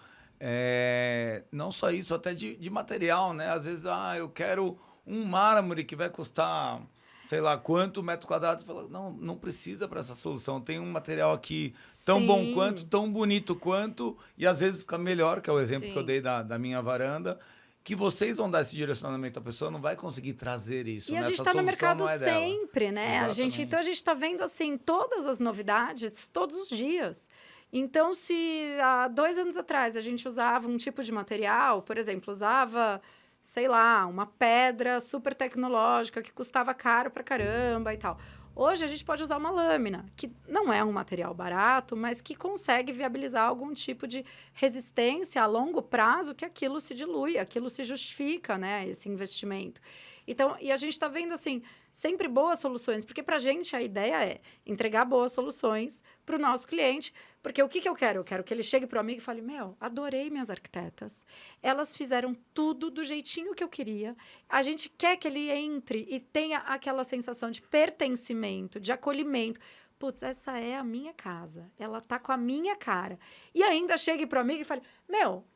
A: Não só isso, até de material, né? Às vezes, eu quero um mármore que vai custar, sei lá, quanto metro quadrado. Você fala, não precisa para essa solução. Tem um material aqui tão
B: Sim.
A: bom quanto, tão bonito quanto, e às vezes fica melhor, que é o exemplo
C: Sim.
A: que eu dei da minha varanda, que vocês vão dar esse direcionamento à pessoa, não vai conseguir trazer isso.
B: E a
A: né?
B: gente
A: Essa
B: está no
A: solução
B: mercado
A: não é dela.
B: sempre, né?
A: Exatamente.
B: Então, a gente está vendo, assim, todas as novidades, todos os dias. Então, se há 2 anos atrás a gente usava um tipo de material, por exemplo, usava, sei lá, uma pedra super tecnológica que custava caro pra caramba e tal. Hoje a gente pode usar uma lâmina, que não é um material barato, mas que consegue viabilizar algum tipo de resistência a longo prazo, que aquilo se dilui, aquilo se justifica, né, esse investimento. Então, e a gente está vendo, assim, sempre boas soluções, porque para a gente a ideia é entregar boas soluções para o nosso cliente, porque o que eu quero? Eu quero que ele chegue para o amigo e fale, adorei minhas arquitetas, elas fizeram tudo do jeitinho que eu queria, a gente quer que ele entre e tenha aquela sensação de pertencimento, de acolhimento. Putz, essa é a minha casa, ela tá com a minha cara. E ainda chegue para o amigo e fale,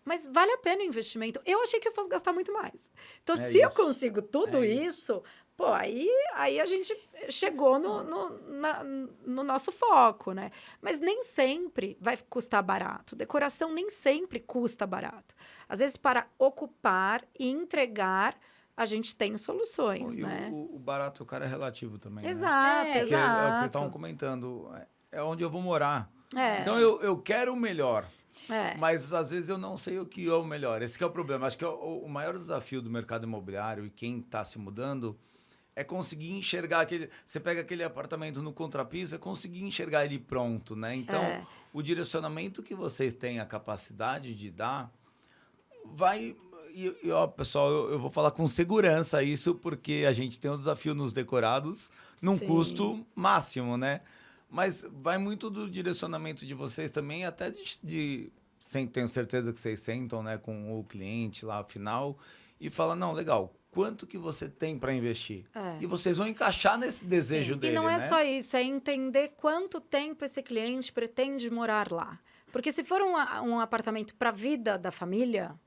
B: mas vale a pena o investimento? Eu achei que eu fosse gastar muito mais. Então, se eu consigo tudo isso, pô, aí a gente chegou no nosso foco, né? Mas nem sempre vai custar barato. Decoração nem sempre custa barato. Às vezes, para ocupar e entregar, a gente tem soluções, né?
A: O barato, o cara é relativo também,
B: Exato,
A: né? Porque é o que vocês
B: exato.
A: estavam comentando. É onde eu vou morar.
B: É.
A: Então, eu quero o melhor.
B: É.
A: Mas, às vezes, eu não sei o que é o melhor. Esse que é o problema. Acho que o maior desafio do mercado imobiliário e quem está se mudando é conseguir enxergar aquele... Você pega aquele apartamento no contrapiso, é conseguir enxergar ele pronto, né? Então, o direcionamento que vocês têm a capacidade de dar vai... E, ó, pessoal, eu vou falar com segurança isso, porque a gente tem um desafio nos decorados num
B: Sim.
A: custo máximo, né? Mas vai muito do direcionamento de vocês também, até tenho certeza que vocês sentam, né, com o cliente lá final e falam, não, legal, quanto que você tem para investir? E vocês vão encaixar nesse desejo dele,
B: E não é
A: né?
B: só isso, é entender quanto tempo esse cliente pretende morar lá. Porque se for um apartamento para a vida da família,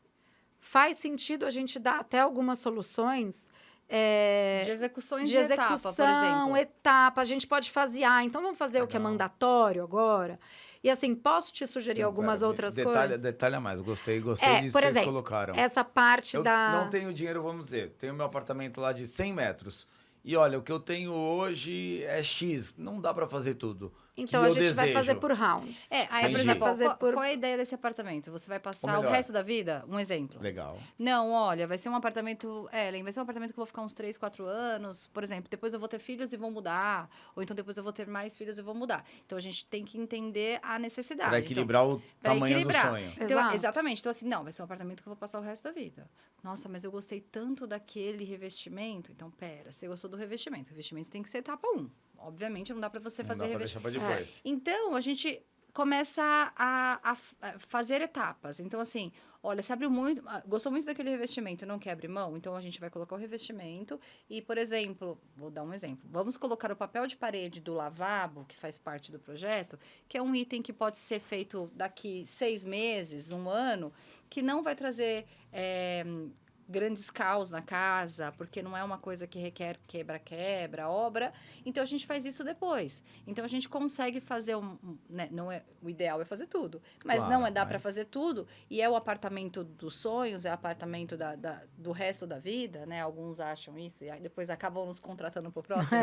B: faz sentido a gente dar até algumas soluções
C: De execuções de etapa, por exemplo.
B: etapa, a gente pode fasear. Então, vamos fazer o que é mandatório agora? E assim, posso te sugerir algumas outras coisas?
A: Detalha mais, gostei disso
B: Por
A: que vocês
B: exemplo,
A: colocaram.
B: essa parte
A: Eu
B: da...
A: não tenho dinheiro, vamos dizer, tenho meu apartamento lá de 100 metros. E olha, o que eu tenho hoje é X, não dá para fazer tudo.
B: Então,
A: que
B: a
A: eu
B: gente vai
A: desejo.
B: fazer por rounds.
C: Aí,
B: a
C: por
B: gente vai
C: exemplo,
B: fazer por...
C: qual é a ideia desse apartamento? Você vai passar o
A: melhor.
C: resto da vida? Um exemplo.
A: Legal.
C: Não, olha, vai ser um apartamento... Ellen, vai ser um apartamento que eu vou ficar uns 3, 4 anos. Por exemplo, depois eu vou ter filhos e vou mudar. Ou então depois eu vou ter mais filhos e vou mudar. Então, a gente tem que entender a necessidade.
A: Para equilibrar o tamanho do sonho.
C: Então,
B: Exato.
C: exatamente. Então, assim, não, vai ser um apartamento que eu vou passar o resto da vida. Nossa, mas eu gostei tanto daquele revestimento. Então, pera, você gostou do revestimento. O revestimento tem que ser etapa 1. Obviamente, não dá para você fazer revestimento.
A: Deixar para depois.
C: Então, a gente começa a fazer etapas. Então, assim, olha, você abriu muito... Gostou muito daquele revestimento, não quer abrir mão? Então, a gente vai colocar o revestimento e, por exemplo, vou dar um exemplo. Vamos colocar o papel de parede do lavabo, que faz parte do projeto, que é um item que pode ser feito daqui 6 meses, 1 ano, que não vai trazer grandes caos na casa, porque não é uma coisa que requer quebra-quebra, obra. Então, a gente faz isso depois. Então, a gente consegue fazer né? Não é, o ideal é fazer tudo. Mas
A: Claro,
C: não dá para
A: mas-
C: fazer tudo. E é o apartamento dos sonhos, é o apartamento do resto da vida, né? Alguns acham isso e aí depois acabam nos contratando pro próximo.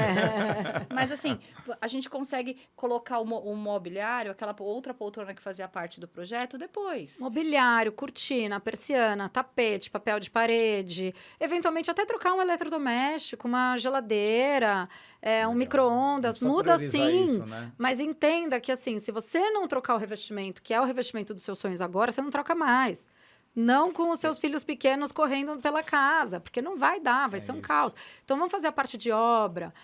C: Mas, assim, a gente consegue colocar o mobiliário, aquela outra poltrona que fazia parte do projeto, depois.
B: Mobiliário, cortina, persiana, tapete, papel de parede, eventualmente até trocar um eletrodoméstico, uma geladeira, um
A: Legal.
B: micro-ondas,
A: Não precisa
B: muda
A: priorizar
B: sim.
A: isso, né?
B: Mas entenda que, assim, se você não trocar o revestimento, que é o revestimento dos seus sonhos agora, você não troca mais. Não com os seus filhos pequenos correndo pela casa, porque não vai dar, vai
A: É
B: ser um
A: isso.
B: caos. Então, vamos fazer a parte de obra,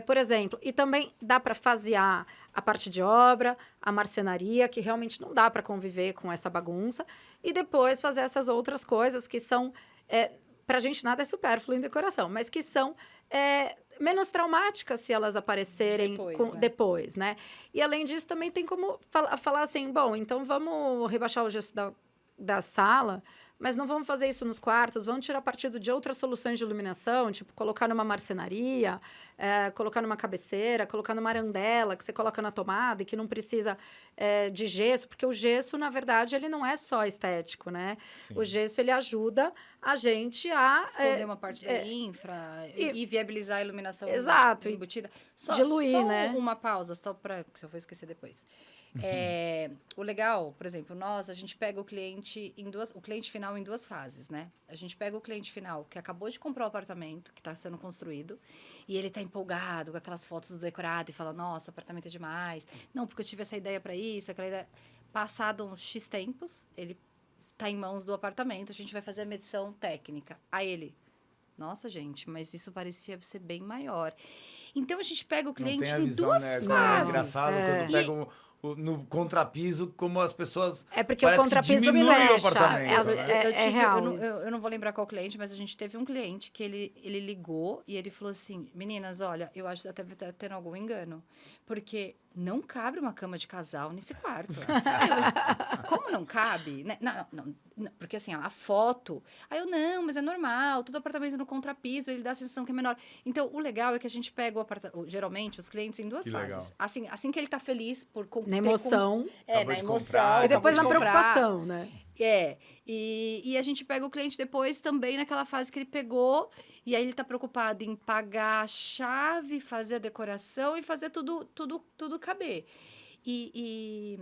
B: por exemplo. E também dá para fasear a parte de obra, a marcenaria, que realmente não dá para conviver com essa bagunça. E depois fazer essas outras coisas que são... para a gente nada é supérfluo em decoração, mas que são menos traumáticas se elas aparecerem depois, né? E, além disso, também tem como falar assim, bom, então vamos rebaixar o gesso da sala, mas não vamos fazer isso nos quartos, vamos tirar partido de outras soluções de iluminação, tipo colocar numa marcenaria, colocar numa cabeceira, colocar numa arandela que você coloca na tomada e que não precisa de gesso, porque o gesso, na verdade, ele não é só estético, né?
A: Sim.
B: O gesso, ele ajuda a gente a...
C: Esconder uma parte da infra e viabilizar a iluminação embutida.
B: Diluir,
C: só
B: né?
C: uma pausa, só para... se eu for esquecer depois. O legal, por exemplo, a gente pega o cliente final em duas fases, né? A gente pega o cliente final que acabou de comprar o apartamento, que está sendo construído, e ele está empolgado com aquelas fotos do decorado e fala, nossa, o apartamento é demais. Não, porque eu tive essa ideia para isso, aquela ideia... Passado uns X tempos, ele está em mãos do apartamento, a gente vai fazer a medição técnica. Aí ele, nossa, gente, mas isso parecia ser bem maior. Então, a gente pega o cliente
A: Não tem a
C: em
A: visão,
C: duas
A: né?
C: fases.
A: É engraçado quando pega no contrapiso, como as pessoas...
B: porque
A: parece
B: o contrapiso
A: que diminui
B: fecha.
A: o apartamento, né?
B: Real.
C: Eu não vou lembrar qual cliente, mas a gente teve um cliente que ele ligou e ele falou assim, meninas, olha, eu acho que até tá tendo algum engano, porque não cabe uma cama de casal nesse quarto. Como não cabe? Né? Não, porque assim, a foto... Aí eu, não, mas é normal, todo apartamento no contrapiso, ele dá a sensação que é menor. Então, o legal é que a gente pega geralmente, os clientes em duas fases. Assim que ele tá feliz por...
B: Na emoção.
C: Na emoção.
B: E depois na
C: acabou de comprar.
B: preocupação, né?
C: E a gente pega o cliente depois também naquela fase que ele pegou, e aí ele tá preocupado em pagar a chave, fazer a decoração e fazer tudo caber. E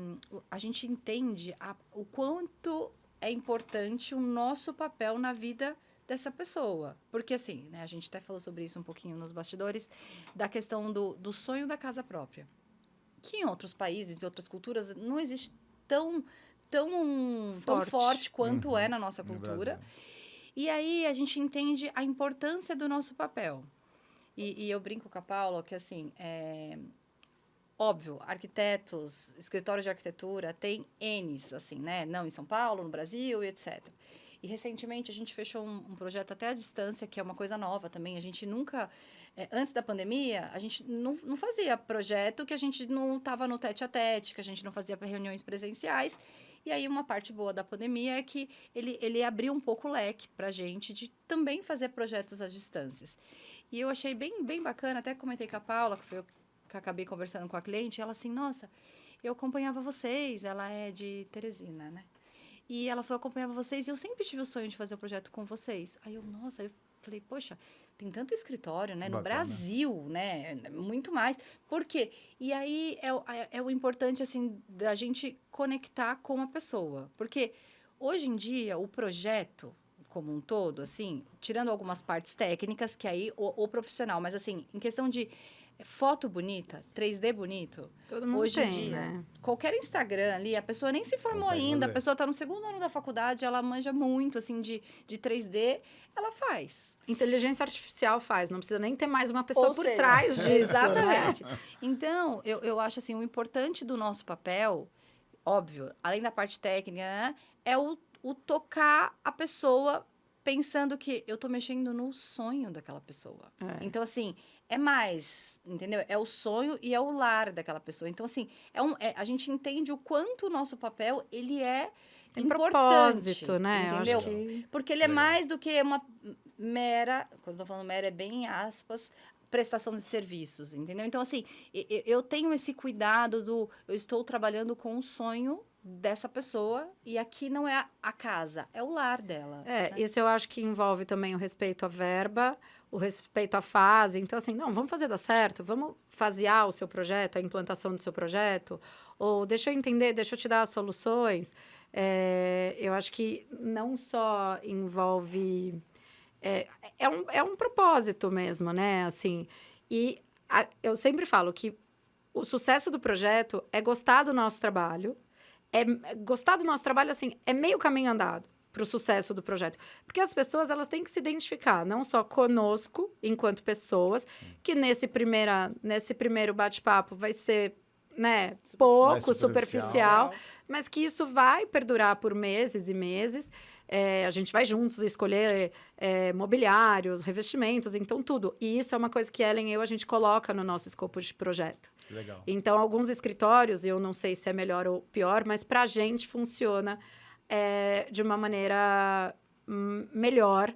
C: a gente entende o quanto é importante o nosso papel na vida dessa pessoa. Porque, assim, né, a gente até falou sobre isso um pouquinho nos bastidores, da questão do sonho da casa própria. Que em outros países, em outras culturas, não existe tão forte quanto é na nossa cultura. E aí, a gente entende a importância do nosso papel. E eu brinco com a Paula que, assim, óbvio, arquitetos, escritórios de arquitetura, tem N's, assim, né? Não em São Paulo, no Brasil e etc. E, recentemente, a gente fechou um projeto até à distância, que é uma coisa nova também. A gente nunca... antes da pandemia, a gente não fazia projeto que a gente não estava no tete-a-tete, que a gente não fazia reuniões presenciais. E aí, uma parte boa da pandemia é que ele abriu um pouco o leque para a gente de também fazer projetos às distâncias. E eu achei bem bacana, até comentei com a Paula, que foi eu que acabei conversando com a cliente, ela assim, nossa, eu acompanhava vocês, ela é de Teresina, né? E ela foi acompanhar vocês e eu sempre tive o sonho de fazer o projeto com vocês. Aí eu falei, poxa, tem tanto escritório, né? No Brasil, né? Muito mais. Por quê? E aí é o importante, assim, da gente conectar com a pessoa. Porque hoje em dia, o projeto como um todo, assim, tirando algumas partes técnicas, que aí o profissional, mas assim, em questão de foto bonita, 3D bonito.
B: Todo mundo
C: hoje
B: tem,
C: em dia,
B: né?
C: Qualquer Instagram ali, a pessoa nem se formou ainda, a pessoa está no segundo ano da faculdade, ela manja muito, assim, de 3D, ela faz.
B: Inteligência artificial faz, não precisa nem ter mais uma pessoa por trás disso.
C: Exatamente. Né? Então, eu acho, assim, o importante do nosso papel, óbvio, além da parte técnica, né, é o tocar a pessoa pensando que eu tô mexendo no sonho daquela pessoa. Então, assim, é mais, entendeu? É o sonho e é o lar daquela pessoa. Então, assim, a gente entende o quanto o nosso papel, ele é
B: Tem
C: importante,
B: propósito, né? Eu
C: entendeu?
B: acho que...
C: Porque ele é mais do que uma mera, quando eu tô falando mera, é bem aspas, prestação de serviços, entendeu? Então, assim, eu tenho esse cuidado eu estou trabalhando com o sonho dessa pessoa e aqui não é a casa, é o lar dela.
B: É,
C: né?
B: isso eu acho que envolve também o respeito à verba, o respeito à fase. Então, assim, não, vamos fazer dar certo, vamos fasear o seu projeto, a implantação do seu projeto, ou deixa eu entender, deixa eu te dar as soluções. Eu acho que não só envolve... É um propósito mesmo, né? Assim, eu sempre falo que o sucesso do projeto é gostar do nosso trabalho. Gostar do nosso trabalho, assim, é meio caminho andado para o sucesso do projeto. Porque as pessoas, elas têm que se identificar, não só conosco, enquanto pessoas, que nesse primeiro bate-papo vai ser, né, pouco, superficial, mas que isso vai perdurar por meses e meses. A gente vai juntos escolher mobiliários, revestimentos, então tudo. E isso é uma coisa que Ellen e eu, a gente coloca no nosso escopo de projeto.
A: Legal.
B: Então, alguns escritórios, eu não sei se é melhor ou pior, mas para a gente funciona de uma maneira melhor,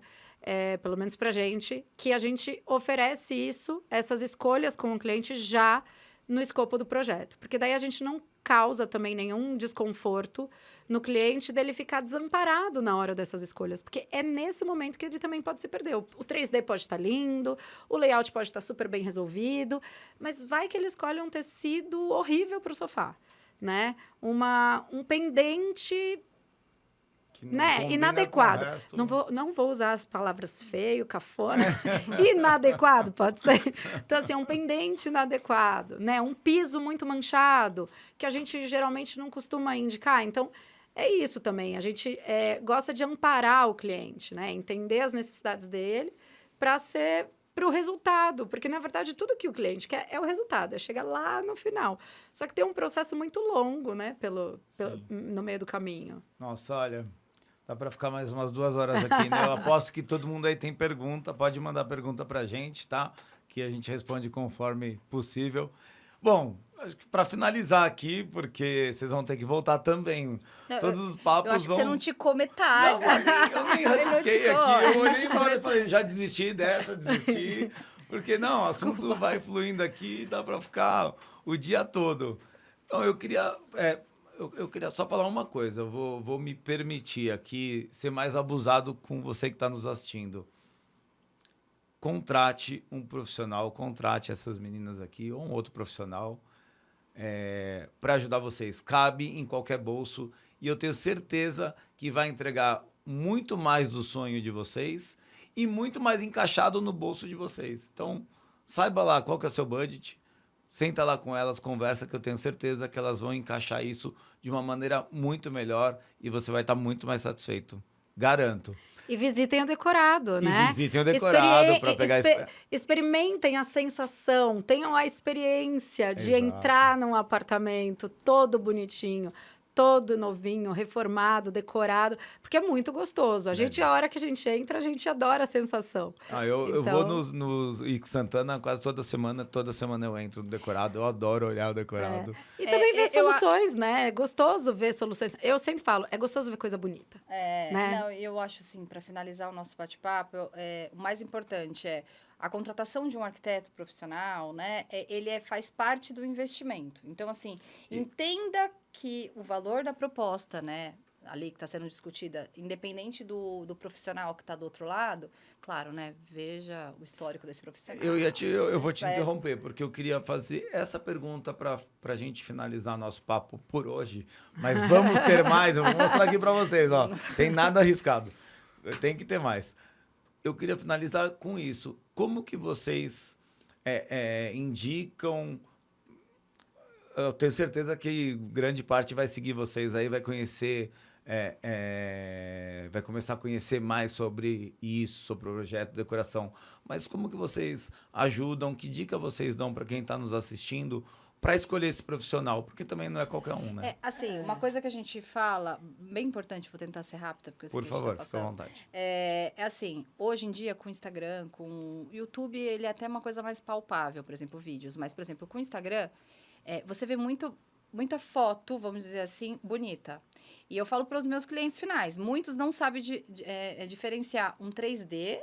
B: pelo menos para a gente, que a gente oferece essas escolhas com o cliente já no escopo do projeto. Porque daí a gente não causa também nenhum desconforto no cliente dele ficar desamparado na hora dessas escolhas. Porque é nesse momento que ele também pode se perder. O 3D pode estar lindo, o layout pode estar super bem resolvido, mas vai que ele escolhe um tecido horrível para o sofá, né? Um pendente... né? Inadequado. Não vou usar as palavras feio, cafona. Inadequado, pode ser. Então, assim, um pendente inadequado, né? Um piso muito manchado, que a gente geralmente não costuma indicar. Então, é isso também. A gente gosta de amparar o cliente, né? Entender as necessidades dele para o resultado. Porque, na verdade, tudo que o cliente quer é o resultado, é chegar lá no final. Só que tem um processo muito longo, né? No meio do caminho.
A: Nossa, olha... Dá para ficar mais umas 2 horas aqui, né? Eu aposto que todo mundo aí tem pergunta. Pode mandar pergunta para a gente, tá? Que a gente responde conforme possível. Bom, acho que para finalizar aqui, porque vocês vão ter que voltar também. Todos os papos
C: eu acho
A: vão...
C: que você não te come tarde.
A: Eu nem arrisquei aqui. Eu olhei na hora e falei, já desisti dessa, desisti. Porque, não, o assunto vai fluindo aqui e dá para ficar o dia todo. Então, eu queria só falar uma coisa. Eu vou me permitir aqui ser mais abusado com você que está nos assistindo. Contrate um profissional, contrate essas meninas aqui ou um outro profissional para ajudar vocês. Cabe em qualquer bolso e eu tenho certeza que vai entregar muito mais do sonho de vocês e muito mais encaixado no bolso de vocês. Então, saiba lá qual que é o seu budget. Senta lá com elas, conversa, que eu tenho certeza que elas vão encaixar isso de uma maneira muito melhor e você vai estar muito mais satisfeito. Garanto.
B: E visitem o decorado, né?
A: Visitem o decorado para pegar...
B: Experimentem a sensação, tenham a experiência de entrar num apartamento todo bonitinho, todo novinho, reformado, decorado, porque é muito gostoso. A hora que a gente entra, a gente adora a sensação.
A: Eu vou nos Ike Santana quase toda semana eu entro no decorado, eu adoro olhar o decorado.
B: E também ver soluções, né? É gostoso ver soluções. Eu sempre falo, é gostoso ver coisa bonita. Né?
C: Não, eu acho assim, para finalizar o nosso bate-papo, o mais importante é a contratação de um arquiteto profissional, né? Ele faz parte do investimento. Então, assim, entenda que o valor da proposta, né, ali que está sendo discutida, independente do profissional que está do outro lado, claro, né, veja o histórico desse profissional.
A: Eu vou te interromper, porque eu queria fazer essa pergunta para a gente finalizar nosso papo por hoje, mas vamos ter mais, eu vou mostrar aqui para vocês, ó, tem nada arriscado, tem que ter mais. Eu queria finalizar com isso. Como que vocês indicam... Eu tenho certeza que grande parte vai seguir vocês aí, vai conhecer, vai começar a conhecer mais sobre isso, sobre o projeto de decoração. Mas como que vocês ajudam, que dica vocês dão para quem está nos assistindo para escolher esse profissional? Porque também não é qualquer um, né?
C: Uma coisa que a gente fala, bem importante, vou tentar ser rápida, porque
A: por favor, fica à vontade.
C: Assim, hoje em dia, com o Instagram, com o YouTube, ele é até uma coisa mais palpável, por exemplo, vídeos. Mas, por exemplo, com o Instagram... você vê muita foto, vamos dizer assim, bonita. E eu falo para os meus clientes finais, muitos não sabem diferenciar um 3D,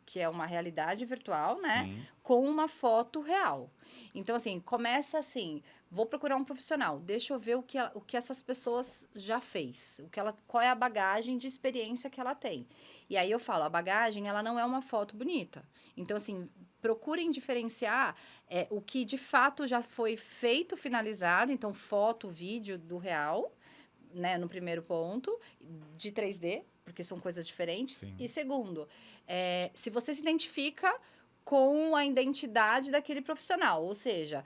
C: que é uma realidade virtual, né?
A: Sim.
C: Com uma foto real. Então, assim, começa assim, vou procurar um profissional, deixa eu ver o que essas pessoas já fez, qual é a bagagem de experiência que ela tem. E aí eu falo, a bagagem, ela não é uma foto bonita. Então, assim, procurem diferenciar o que de fato já foi feito, finalizado, então foto, vídeo do real, né, no primeiro ponto, de 3D, porque são coisas diferentes.
A: Sim.
C: E segundo, se você se identifica com a identidade daquele profissional, ou seja,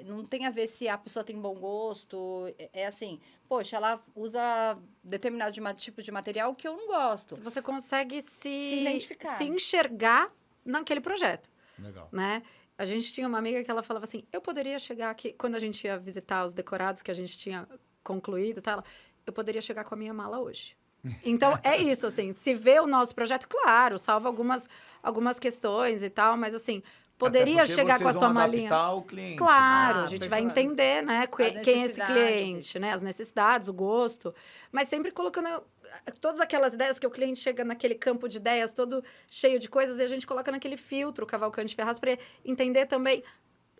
C: não tem a ver se a pessoa tem bom gosto, assim, poxa, ela usa determinado tipo de material que eu não gosto.
B: Se você consegue se
C: identificar.
B: se enxergar naquele projeto,
A: Legal.
B: né? A gente tinha uma amiga que ela falava assim, eu poderia chegar aqui, quando a gente ia visitar os decorados que a gente tinha concluído, tá? Eu poderia chegar com a minha mala hoje. Então, é isso, assim, se vê o nosso projeto, claro, salva algumas questões e tal, mas assim, poderia
A: Até porque
B: chegar com a
A: vocês
B: sua
A: vão
B: malinha.
A: adaptar o cliente.
B: Claro,
C: né?
B: a gente
C: A
B: vai entender, né, quem é esse
C: necessidades,
B: cliente,
C: isso.
B: né, as necessidades, o gosto, mas sempre colocando todas aquelas ideias que o cliente chega naquele campo de ideias todo cheio de coisas e a gente coloca naquele filtro Cavalcante Ferraz para entender também.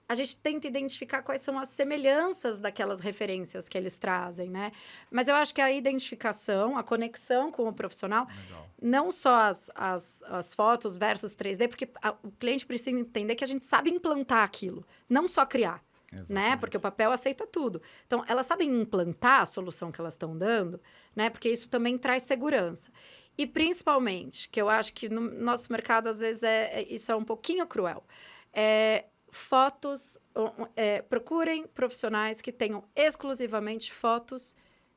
B: A gente tenta identificar quais são as semelhanças daquelas referências que eles trazem, né? Mas eu acho que a identificação, a conexão com o profissional,
A: Legal.
B: não só as fotos versus 3D, porque o cliente precisa entender que a gente sabe implantar aquilo, não só criar, né?
A: Exatamente.
B: Porque o papel aceita tudo. Então, elas sabem implantar a solução que elas estão dando, né? Porque isso também traz segurança. E, principalmente, que eu acho que no nosso mercado, às vezes, isso é um pouquinho cruel, fotos, procurem profissionais que tenham exclusivamente fotos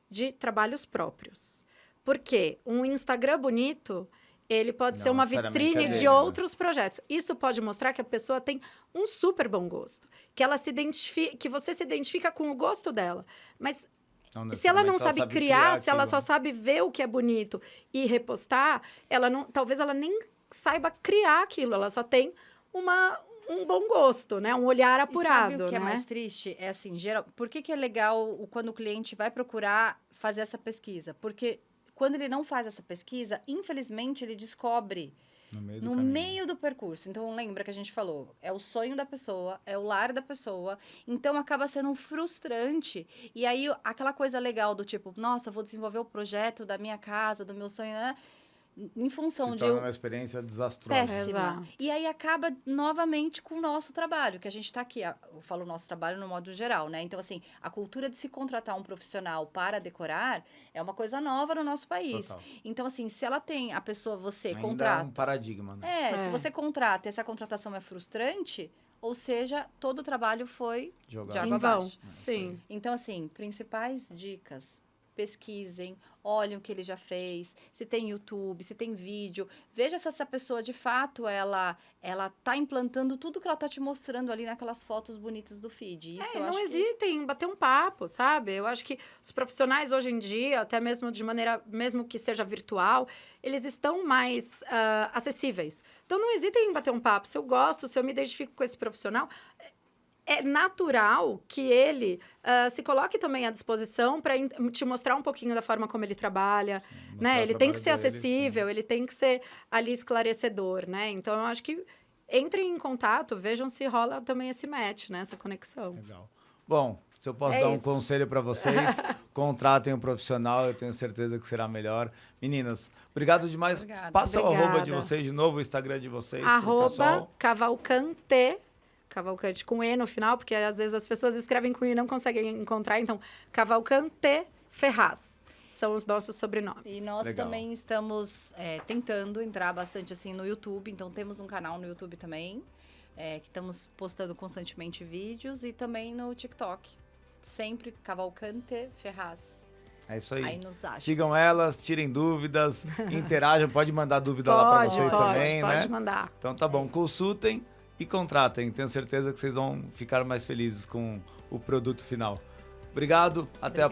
B: de trabalhos próprios. Porque um Instagram bonito, ele pode
A: Não
B: ser uma
A: necessariamente
B: vitrine
A: é
B: de
A: dele, né?
B: outros projetos. Isso pode mostrar que a pessoa tem um super bom gosto, que ela que você se identifica com o gosto dela. Mas se ela não
A: necessariamente
B: sabe criar, se ela
A: aquilo,
B: só
A: né?
B: sabe ver o que é bonito e repostar, talvez ela nem saiba criar aquilo, ela só tem um bom gosto, né? Um olhar apurado,
C: E sabe o que é
B: né?
C: mais triste? É assim, por que é legal quando o cliente vai procurar fazer essa pesquisa? Porque quando ele não faz essa pesquisa, infelizmente, ele descobre
A: No
C: meio do percurso. Então, lembra que a gente falou, é o sonho da pessoa, é o lar da pessoa, então acaba sendo frustrante. E aí, aquela coisa legal do tipo, nossa, vou desenvolver o projeto da minha casa, do meu sonho, né? Em função
A: Se
C: de
A: torna uma experiência desastrosa.
C: péssima.
B: Exato.
C: E aí acaba novamente com o nosso trabalho, que a gente está aqui. Eu falo nosso trabalho no modo geral, né? Então, assim, a cultura de se contratar um profissional para decorar é uma coisa nova no nosso país.
A: Total.
C: Então, assim, se ela tem, a pessoa, você
A: Ainda
C: contrata.
A: é um paradigma, né?
C: Se você contrata e essa contratação é frustrante, ou seja, todo o trabalho foi
A: Jogar.
C: de água
B: Em vão,
C: abaixo.
B: sim.
C: Então, assim, principais dicas. Pesquisem, olhem o que ele já fez, se tem YouTube, se tem vídeo. Veja se essa pessoa, de fato, ela tá implantando tudo que ela tá te mostrando ali naquelas fotos bonitas do feed. Isso eu
B: Não
C: acho
B: hesitem em bater um papo, sabe? Eu acho que os profissionais hoje em dia, até mesmo de maneira, mesmo que seja virtual, eles estão mais acessíveis. Então, não hesitem em bater um papo. Se eu gosto, se eu me identifico com esse profissional, é natural que ele se coloque também à disposição para te mostrar um pouquinho da forma como ele trabalha, né? Ele tem que ser acessível, ele tem que ser ali esclarecedor, né? Então, eu acho que entrem em contato, vejam se rola também esse match, né? Essa conexão.
A: Legal. Bom, se eu posso
B: É
A: dar um
B: isso.
A: conselho para vocês, contratem um profissional, eu tenho certeza que será melhor. Meninas, obrigado demais.
C: Obrigada.
A: Passa o arroba de
B: Obrigada.
A: vocês de novo, o Instagram de vocês. pro pessoal.
B: Cavalcante com E no final, porque às vezes as pessoas escrevem com I e não conseguem encontrar. Então, Cavalcante Ferraz são os nossos sobrenomes.
C: E nós
A: Legal.
C: também estamos tentando entrar bastante assim no YouTube. Então, temos um canal no YouTube também, que estamos postando constantemente vídeos. E também no TikTok. Sempre Cavalcante Ferraz.
A: É isso aí.
C: Aí nos acham.
A: Sigam elas, tirem dúvidas, interajam. Pode mandar dúvida lá para vocês também, né?
B: Pode mandar.
A: Então tá bom, consultem e contratem. Tenho certeza que vocês vão ficar mais felizes com o produto final. Obrigado, até a